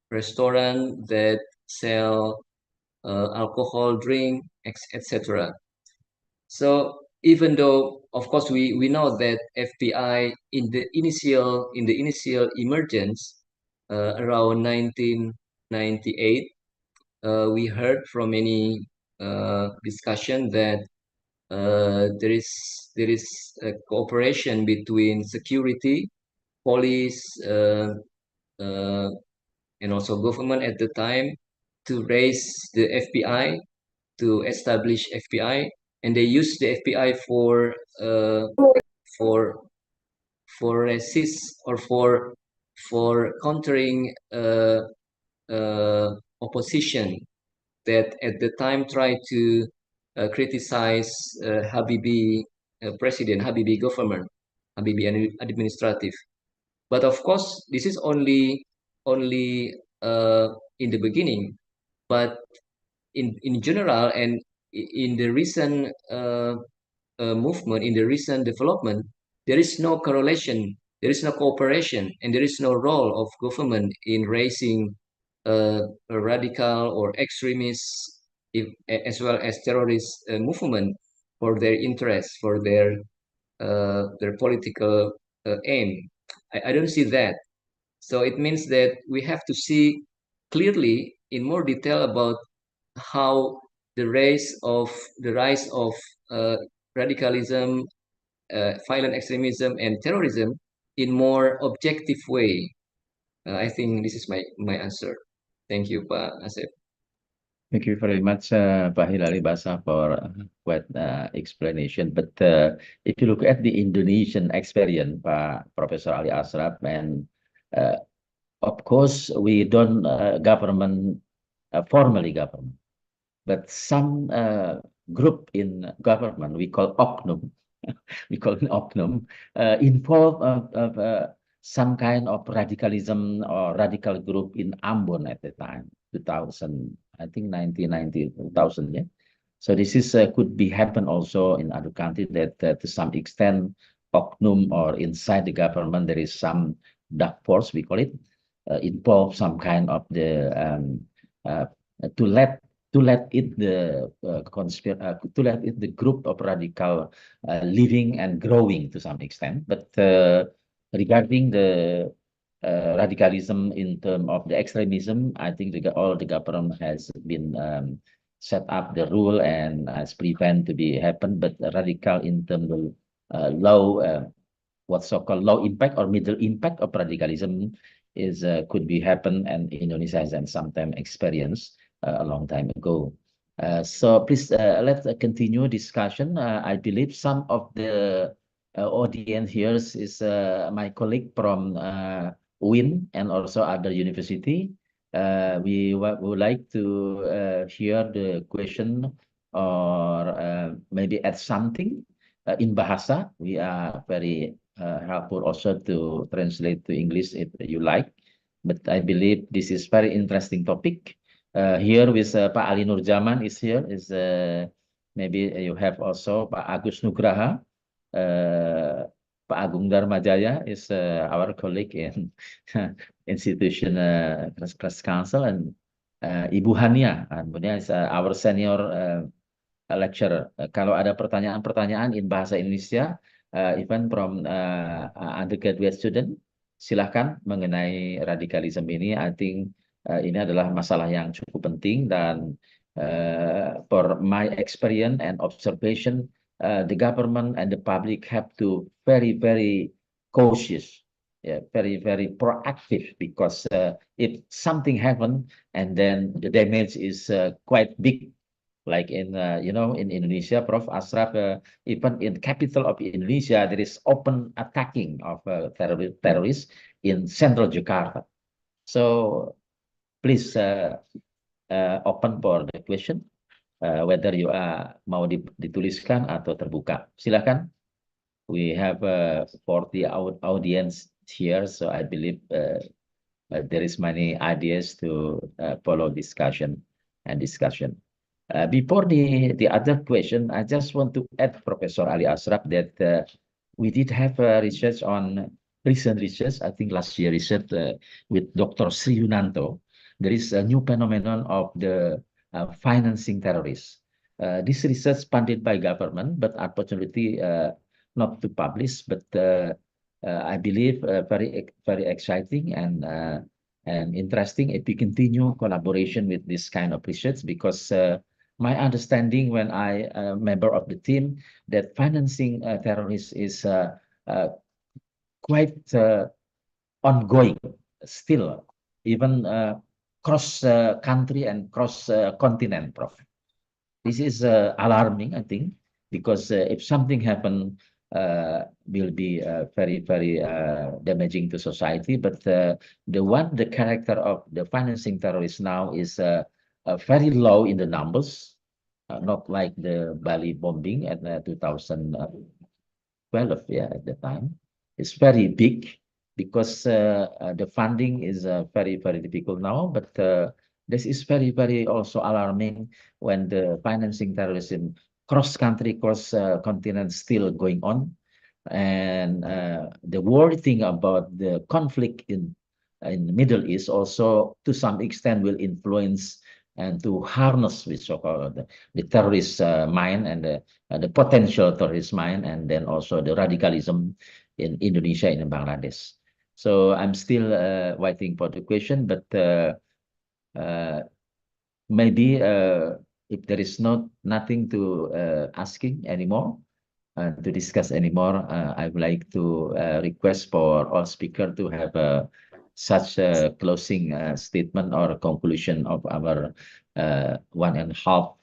restaurant that sell alcohol, drink, etc. So even though, of course, we know that FPI in the initial emergence around 1998, we heard from many discussion that there is a cooperation between security, police, and also government at the time to raise the FPI, to establish FPI, and they use the FPI for resist or for countering opposition that at the time tried to criticize Habibie President, Habibie government, Habibie administrative. But of course, this is only in the beginning. But in general and in the recent movement, in the recent development, there is no correlation, there is no cooperation, and there is no role of government in raising a radical or extremist, as well as terrorist movement for their interests, for their political aim. I don't see that. So it means that we have to see clearly in more detail about how the rise of radicalism, violent extremism, and terrorism in more objective way. I think this is my answer. Thank you, Pak Asep. Thank you very much, Pak Hilali Basa, for quite explanation. But if you look at the Indonesian experience, Professor Ali Ashraf, and of course, we don't government formally government, but some group in government we call oknum, we call it oknum, involved of some kind of radicalism or radical group in Ambon at the time, 2000, I think 1990, 2000, yeah. So this is could be happen also in other countries that to some extent oknum or inside the government there is some dark force, we call it, involve some kind of the to let it the to let it the group of radical living and growing to some extent. But regarding the radicalism in terms of the extremism, I think all the government has been set up the rule and has prevent to be happen. But radical in terms of low what so-called low impact or middle impact of radicalism is could be happen, and Indonesia has sometimes experienced a long time ago. So please let's continue discussion. I believe some of the audience here is my colleague from UIN and also other university. We would like to hear the question or maybe add something in Bahasa. We are very helpful also to translate to English if you like. But I believe this is very interesting topic. Here with Pak Ali Nurjaman is here. Is maybe you have also Pak Agus Nugraha, Pak Agung Dharmajaya is our colleague in institution Press Council, and Ibu Hania, is our senior lecturer. Kalau ada pertanyaan-pertanyaan in bahasa Indonesia, even from undergraduate student, silahkan mengenai radikalisme ini. I think ini adalah masalah yang cukup penting, dan for my experience and observation, the government and the public have to very cautious, very proactive, because if something happen and then the damage is quite big, like in in Indonesia, Prof. Ashraf, even in capital of Indonesia, there is open attacking of terrorists in central Jakarta. So please open for the question, whether you mau dituliskan atau terbuka. Silakan. We have 40 audience here, so I believe there is many ideas to follow discussion. Before the other question, I just want to add, Professor Ali Ashraf, that we did have research on recent research, I think last year research with Dr. Sri Yunanto. There is a new phenomenon of the financing terrorists. this research funded by government, but unfortunately not to publish. But I believe very exciting and interesting if we continue collaboration with this kind of research, because my understanding when I member of the team that financing terrorists is quite ongoing still, even cross country and cross continent, Prof. This is alarming, I think, because if something happen, will be very damaging to society. But the character of the financing terrorists now is very low in the numbers, not like the Bali bombing at 2012, yeah, at the time. It's very big because the funding is very difficult now. But this is very also alarming when the financing terrorism cross country, cross continent still going on. And the worry thing about the conflict in the Middle East also to some extent will influence and to harness with so-called the terrorist mind and the potential terrorist mind, and then also the radicalism in Indonesia and in Bangladesh. So I'm still waiting for the question, but maybe if there is nothing to asking anymore, to discuss anymore, I would like to request for all speakers to have such a closing statement or conclusion of our 1.5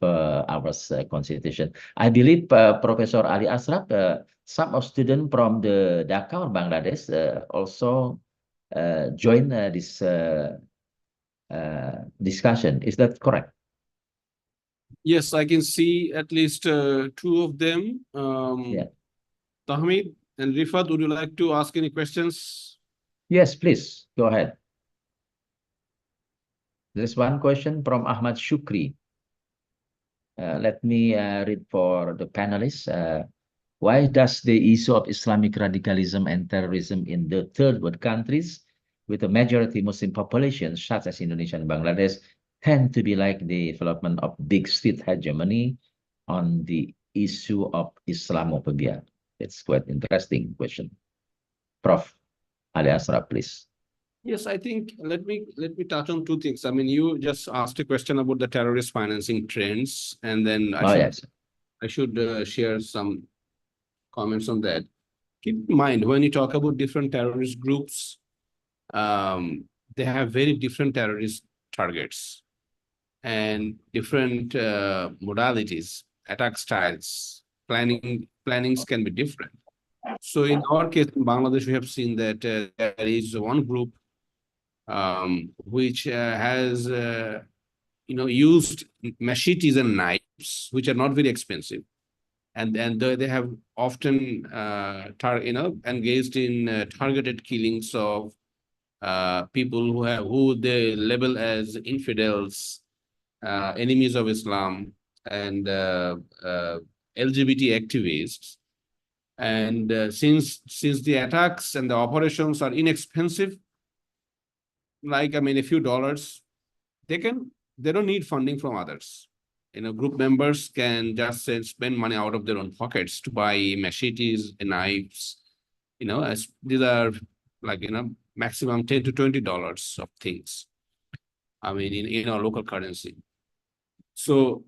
hours consultation. I believe Professor Ali Ashraf, some of students from the Dhaka or Bangladesh also join this discussion. Is that correct? Yes, I can see at least 2 of them. Yeah. Tahmid and Rifat, would you like to ask any questions? Yes, please go ahead. There's one question from Ahmad Shukri. Let me read for the panelists. Why does the issue of Islamic radicalism and terrorism in the third world countries with a majority Muslim population, such as Indonesia and Bangladesh, tend to be like the development of big state hegemony on the issue of Islamophobia? It's quite interesting question. Prof. Ali Ashraf, please. Yes, I think let me touch on 2 things. I mean, you just asked a question about the terrorist financing trends, and then I should share some comments on that. Keep in mind, when you talk about different terrorist groups, they have very different terrorist targets and different modalities, attack styles, plannings can be different. So in our case, in Bangladesh, we have seen that there is one group which has used machetes and knives, which are not very expensive, and they have often engaged in targeted killings of people who they label as infidels, enemies of Islam, and LGBT activists. And since the attacks and the operations are inexpensive, like, I mean, a few dollars, they don't need funding from others. Group members can just spend money out of their own pockets to buy machetes and knives. As these are like, maximum $10 to $20 of things. I mean, in our local currency. So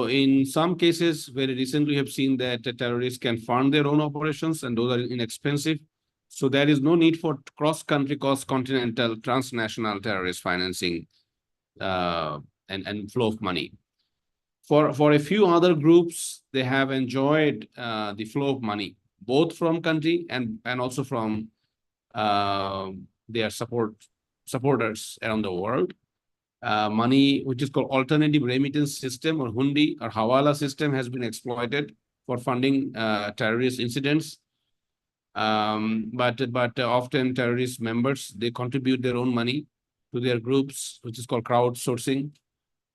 in some cases, very recently, we have seen that the terrorists can fund their own operations, and those are inexpensive. So there is no need for cross-country, cross-continental, transnational terrorist financing and flow of money. For a few other groups, they have enjoyed the flow of money, both from country and also from their supporters around the world. Money, which is called alternative remittance system, or hundi or hawala system, has been exploited for funding terrorist incidents. But often terrorist members, they contribute their own money to their groups, which is called crowdsourcing.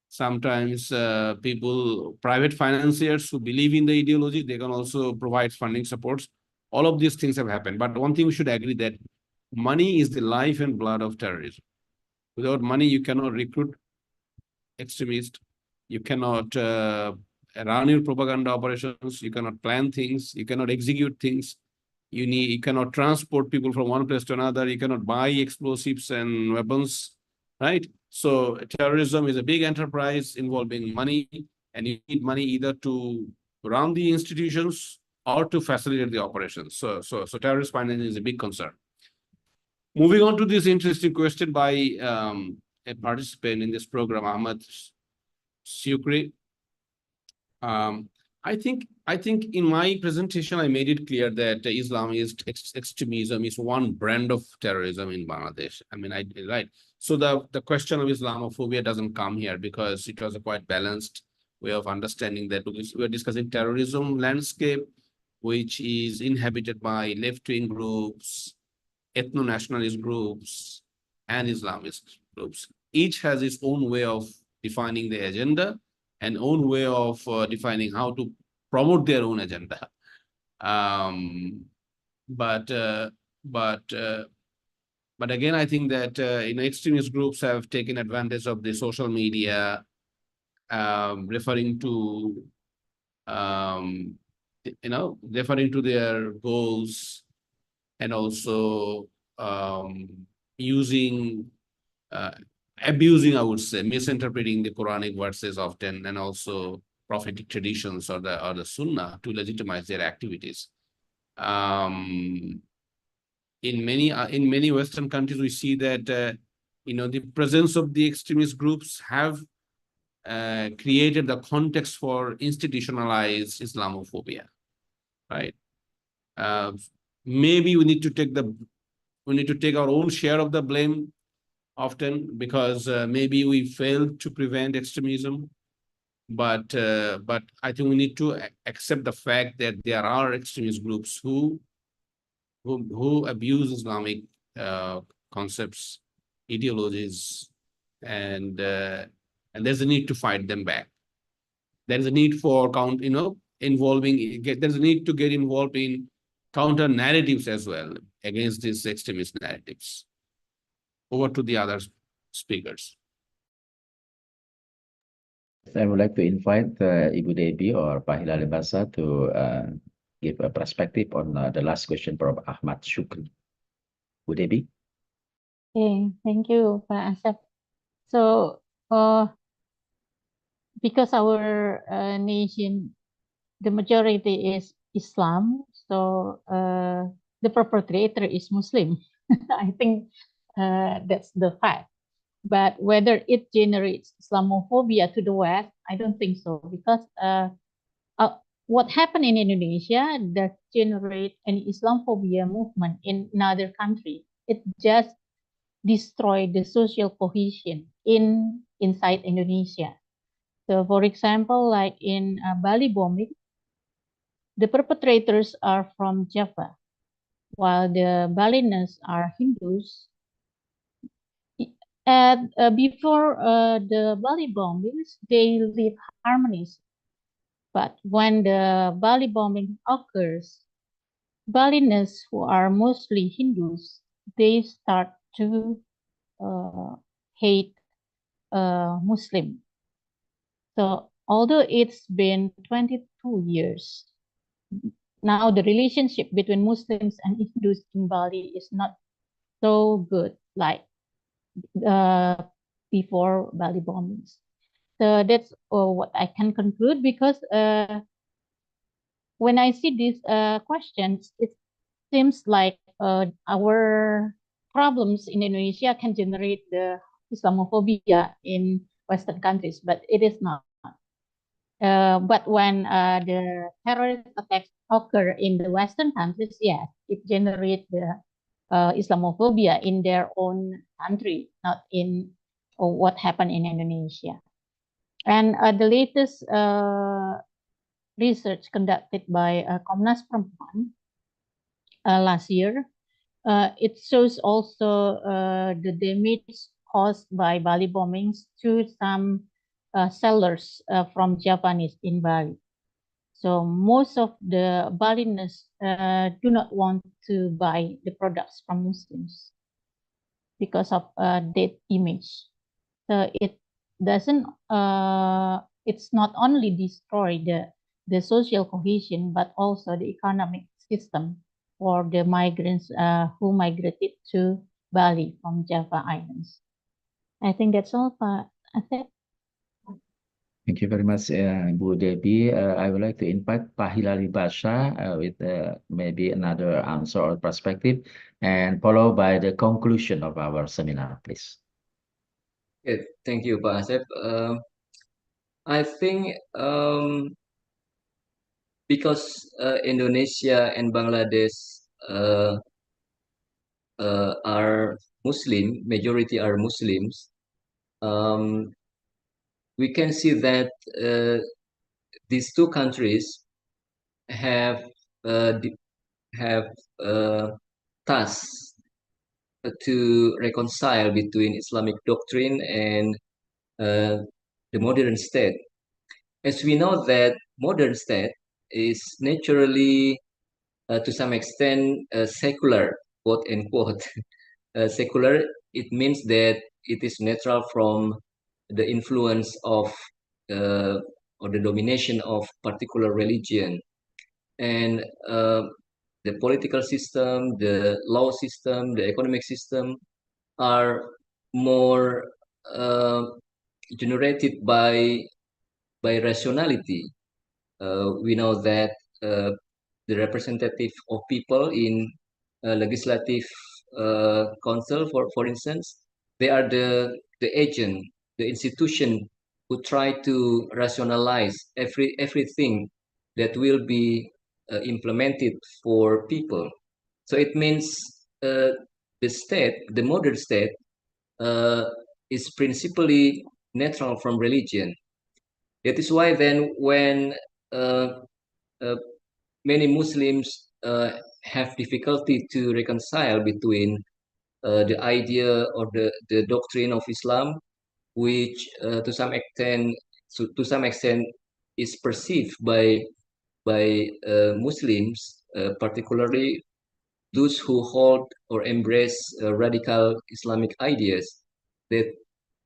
Sometimes private financiers who believe in the ideology, they can also provide funding supports. All of these things have happened. But one thing we should agree that money is the life and blood of terrorism. Without money, you cannot recruit extremists. You cannot run your propaganda operations. You cannot plan things. You cannot execute things. You cannot transport people from one place to another. You cannot buy explosives and weapons, right? So terrorism is a big enterprise involving money, and you need money either to run the institutions or to facilitate the operations. So terrorist financing is a big concern. Moving on to this interesting question by a participant in this program, Ahmad Sukri. I think in my presentation, I made it clear that Islamist extremism is one brand of terrorism in Bangladesh. I mean, right. So the question of Islamophobia doesn't come here because it was a quite balanced way of understanding that we're discussing terrorism landscape, which is inhabited by left-wing groups, ethno-nationalist groups, and Islamist groups. Each has its own way of defining the agenda and own way of defining how to promote their own agenda. But again, I think that extremist groups have taken advantage of the social media, referring to their goals, and also abusing, I would say, misinterpreting the Quranic verses often, and also prophetic traditions or the Sunnah to legitimize their activities. In many Western countries, we see that the presence of the extremist groups have created the context for institutionalized Islamophobia, right? Maybe we need to take our own share of the blame often, because maybe we failed to prevent extremism, but I think we need to accept the fact that there are extremist groups who abuse Islamic concepts, ideologies, and there's a need to fight them back. There's a need for there's a need to get involved in counter narratives as well against these extremist narratives. Over to the other speakers. I would like to invite Ibu Debbie or Pak Hilal Basa to give a perspective on the last question from Ahmad Shukri. Ibu Debbie. Okay, thank you, Pak Asep. So, because our nation, the majority is Islam, so the perpetrator is Muslim. I think that's the fact. But whether it generates Islamophobia to the West, I don't think so, because what happened in Indonesia does generate an Islamophobia movement in another country. It just destroyed the social cohesion inside Indonesia. So, for example, like in Bali bombing, the perpetrators are from Java, while the Balinese are Hindus. Before the Bali bombings, they live harmonious. But when the Bali bombing occurs, Balinese, who are mostly Hindus, they start to hate Muslim. So although it's been 22 years, now the relationship between Muslims and Hindus in Bali is not so good like before Bali bombings. So that's what I can conclude, because when I see these questions, it seems like our problems in Indonesia can generate the Islamophobia in Western countries, but it is not. But when the terrorist attacks occur in the Western countries, yes, it generates the Islamophobia in their own country, not in what happened in Indonesia. And the latest research conducted by Komnas Perempuan last year, it shows also the damage caused by Bali bombings to some sellers from Japanese in Bali. So most of the Balinese do not want to buy the products from Muslims because of that image. So it doesn't it's not only destroy the social cohesion, but also the economic system for the migrants who migrated to Bali from Java Islands. I think that's all, Pak Asep. Thank you very much, Bu Debbie. I would like to invite Pak Hilali Basha with maybe another answer or perspective, and followed by the conclusion of our seminar, please. Okay, thank you, Pak Asep. I think because Indonesia and Bangladesh are Muslim, majority are Muslims, we can see that these two countries have tasks to reconcile between Islamic doctrine and the modern state. As we know that modern state is naturally, to some extent, secular, quote unquote. Secular, it means that it is neutral from the influence of or the domination of particular religion. And the political system, the law system, the economic system are more generated by rationality. We know that the representative of people in legislative council, for instance, they are the agent, the institution who try to rationalize everything that will be implemented for people. So it means the state, the modern state, is principally neutral from religion. That is why then when many Muslims have difficulty to reconcile between the idea or the doctrine of Islam, which to some extent is perceived by Muslims, particularly those who hold or embrace radical Islamic ideas, that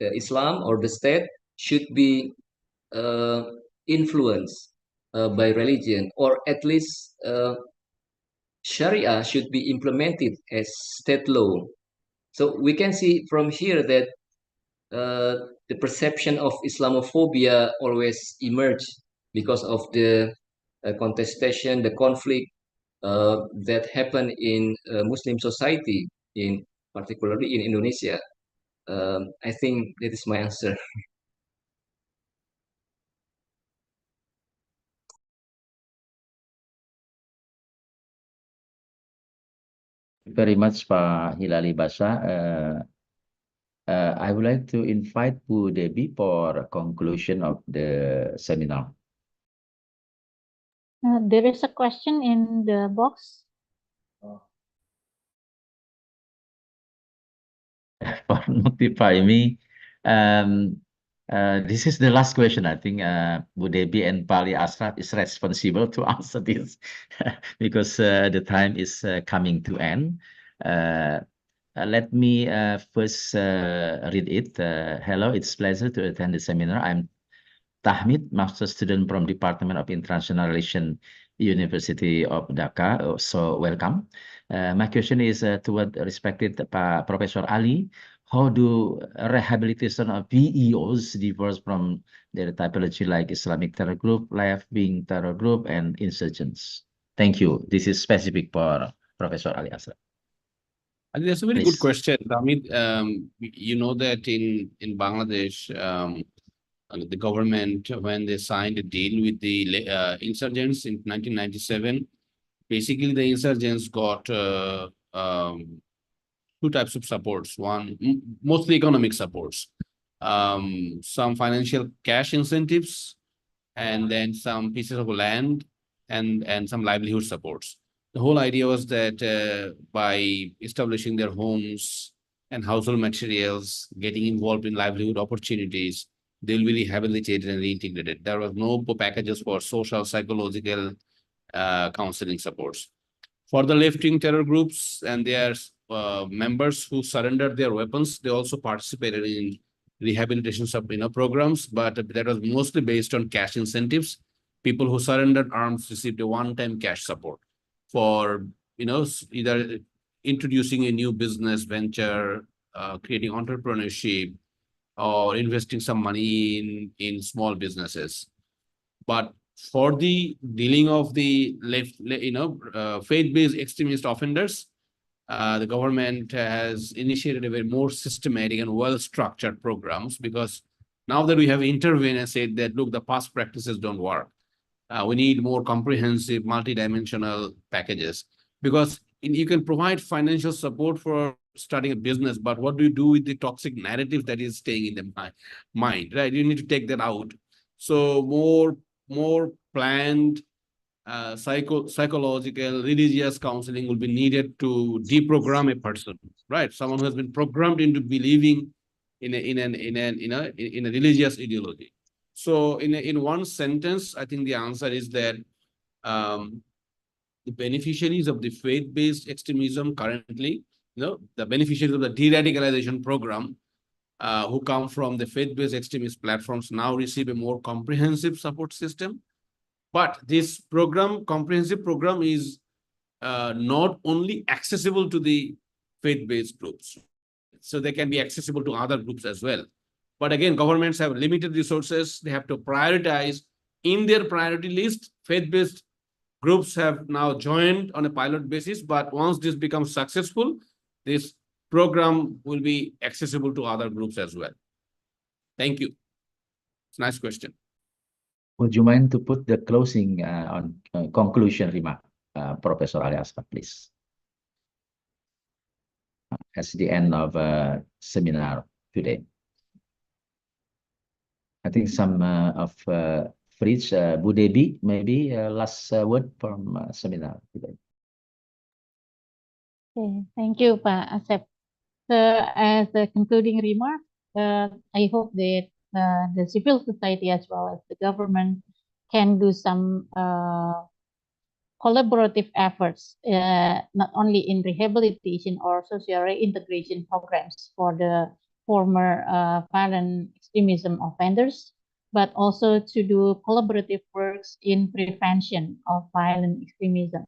Islam or the state should be influenced by religion, or at least Sharia should be implemented as state law. So we can see from here that the perception of Islamophobia always emerge because of the contestation, the conflict that happen in Muslim society, in particularly in Indonesia. I think that is my answer. Very much, Pak Hilali Basha. I would like to invite Bu Debbie for a conclusion of the seminar. There is a question in the box. For notify me, this is the last question. I think Bu Debbie and Pali Asraf is responsible to answer this because the time is coming to end. Let me first read it. Hello, it's a pleasure to attend the seminar. I'm Tahmid, master student from Department of International Relations, University of Dhaka. So welcome. My question is toward respected Professor Ali. How do rehabilitation of PEOs differs from their typology like Islamic terror group, left-wing terror group, and insurgents? Thank you. This is specific for Professor Ali Asraf. I think that's a very Please. good question, Hamid. You know that in Bangladesh, the government, when they signed a deal with the insurgents in 1997, basically the insurgents got two types of supports. One, mostly economic supports, some financial cash incentives, and then some pieces of land and some livelihood supports. The whole idea was that by establishing their homes and household materials, getting involved in livelihood opportunities, they'll be rehabilitated and reintegrated. There was no packages for social, psychological counseling supports. For the left-wing terror groups and their members who surrendered their weapons, they also participated in rehabilitation programs, but that was mostly based on cash incentives. People who surrendered arms received a one-time cash support for either introducing a new business venture, creating entrepreneurship, or investing some money in small businesses. But for the dealing of the faith-based extremist offenders, the government has initiated a very more systematic and well-structured programs, because now that we have intervened and said that, look, the past practices don't work. We need more comprehensive, multidimensional packages, because you can provide financial support for starting a business, but what do you do with the toxic narrative that is staying in the mind, right? You need to take that out. So more planned psychological, religious counseling will be needed to deprogram a person, right? Someone who has been programmed into believing in a religious ideology. So in one sentence, I think the answer is that the beneficiaries of the faith-based extremism currently, the beneficiaries of the de-radicalization program, who come from the faith-based extremist platforms, now receive a more comprehensive support system. But this comprehensive program, is not only accessible to the faith-based groups, so they can be accessible to other groups as well. But again, governments have limited resources. They have to prioritize. In their priority list, faith-based groups have now joined on a pilot basis, but once this becomes successful, this program will be accessible to other groups as well. Thank you. It's a nice question. Would you mind to put the closing on conclusion remark, Professor Ali Ashraf, please? As the end of seminar today. I think some of Fritz, Bu Debi, maybe last word from seminar today. Okay, thank you, Pak Asep. So as a concluding remark, I hope that the civil society as well as the government can do some collaborative efforts, not only in rehabilitation or social reintegration programs for the former violent extremism offenders, but also to do collaborative works in prevention of violent extremism.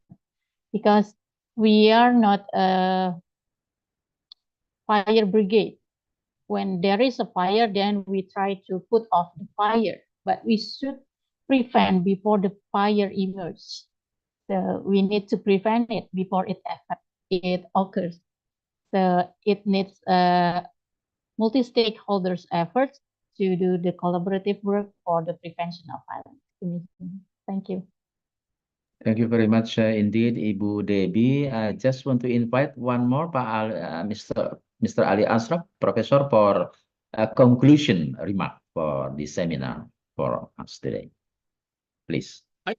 Because we are not a fire brigade. When there is a fire, then we try to put off the fire, but we should prevent before the fire emerges. So we need to prevent it before it occurs. So it needs multi-stakeholders efforts to do the collaborative work for the prevention of violent extremism. Thank you. Thank you very much indeed, Ibu Debi. I just want to invite one more, Mr. Ali Ashraf, Professor, for a conclusion remark for the seminar for us today. Please. I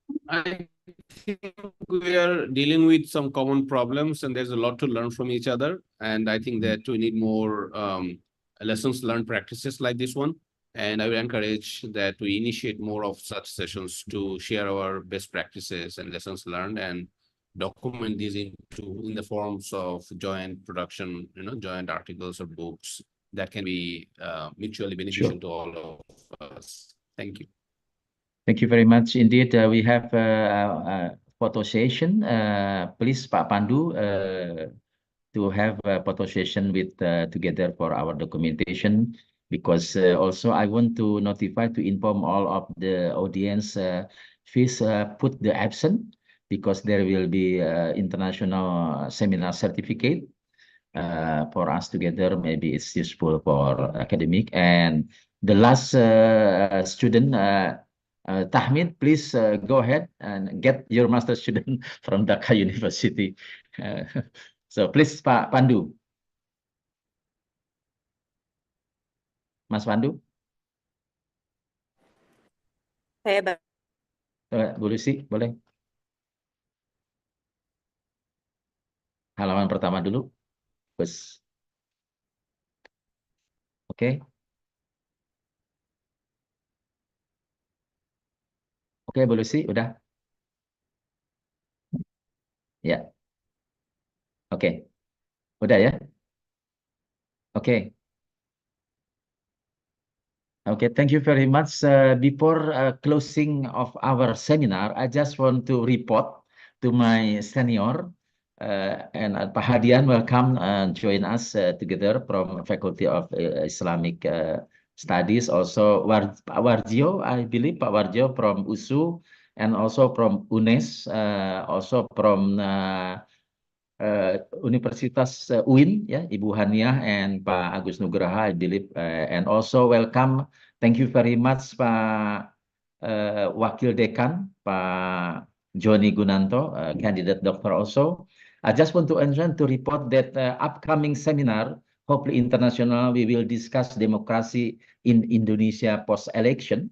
think we are dealing with some common problems, and there's a lot to learn from each other. And I think that we need more lessons learned practices like this one. And I will encourage that we initiate more of such sessions to share our best practices and lessons learned, and document these in the forms of joint production, joint articles or books that can be mutually beneficial to all of us. Thank you. Thank you very much indeed. We have a photo session. Please, Pak Pandu, to have a photo session with together for our documentation, because also I want to notify to inform all of the audience. Please put the absent, because there will be international seminar certificate for us together. Maybe it's useful for academic. And the last student, Tahmid, please go ahead and get your master student from Dhaka University. So please, Pak Pandu. Mas Pandu. Saya Bu Lucy, boleh? Halaman pertama dulu. Bus. Oke. Oke, Bu Lucy, udah? Ya. Oke. Udah ya? Oke. Okay, thank you very much. Before closing of our seminar, I just want to report to my senior and Pak Hadian, welcome and join us together from Faculty of Islamic Studies. Also, Pak Warjo, I believe Pak Warjo from USU, and also from UNES, also from Universitas UIN, ya, Ibu Haniah and Pak Agus Nugraha, I believe, and also welcome. Thank you very much, Pak Wakil Dekan, Pak Joni Gunanto, candidate doctor also. I just want to report that upcoming seminar, hopefully international, we will discuss democracy in Indonesia post-election.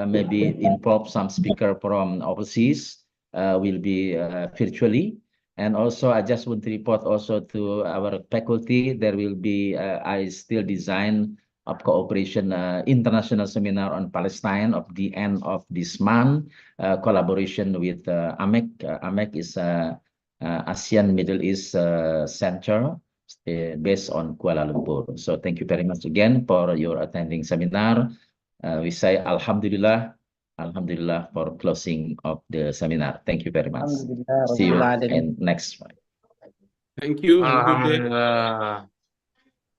Maybe involve some speaker from overseas, will be virtually. And also, I just want to report also to our faculty, there will be, I still design of cooperation international seminar on Palestine of the end of this month, collaboration with AMEC. AMEC is ASEAN Middle East Center based on Kuala Lumpur. So thank you very much again for your attending seminar. We say Alhamdulillah. Alhamdulillah for closing of the seminar. Thank you very much. See you in next one. Thank you. Have a good day.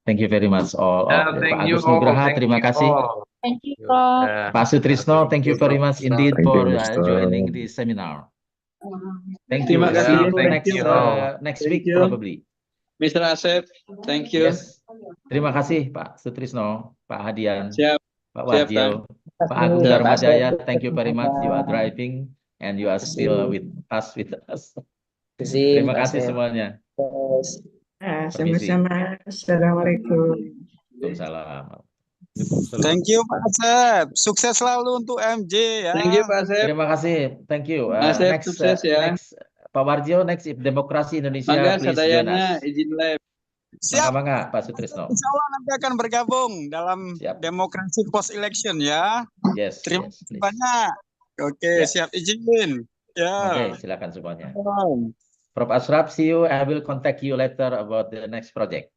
Thank you very much all of Pak Thank you Agus all. Nugraha, Thank terima you kasih. all. Thank you, Prof. Pak Sutrisno, thank you very much indeed Thank you, for Mr. joining the seminar. Thank you. Terima See kasih. you Thank next you. next Thank week you. probably. Mr. Asep, thank you. Yes. Terima kasih Pak Sutrisno, Pak Hadian, Siap, Pak siap, Kang. Warjo, Pak Agung Siap. Darmajaya. Thank you very much. You are driving and you are still with us. Terima kasih semuanya. Permisi. Sama-sama. Assalamualaikum. Waalaikumsalam. Thank you Pak Asep. Sukses selalu untuk MJ ya. Thank you, Pak Asep. Terima kasih. Thank you. Asep, Next, sukses ya. next, Pak Warjo, next if Demokrasi Indonesia, Mangga please join sadayana us. izin live. Siap. Mangga, Pak Sutrisno. Insya Allah nanti akan bergabung dalam Siap. demokrasi post election ya. Yes. Terima yes, kasih please. banyak. Oke, Ya. siap izin. Ya. Oke, silakan semuanya. Prof. Ashraf, see you. I will contact you later about the next project.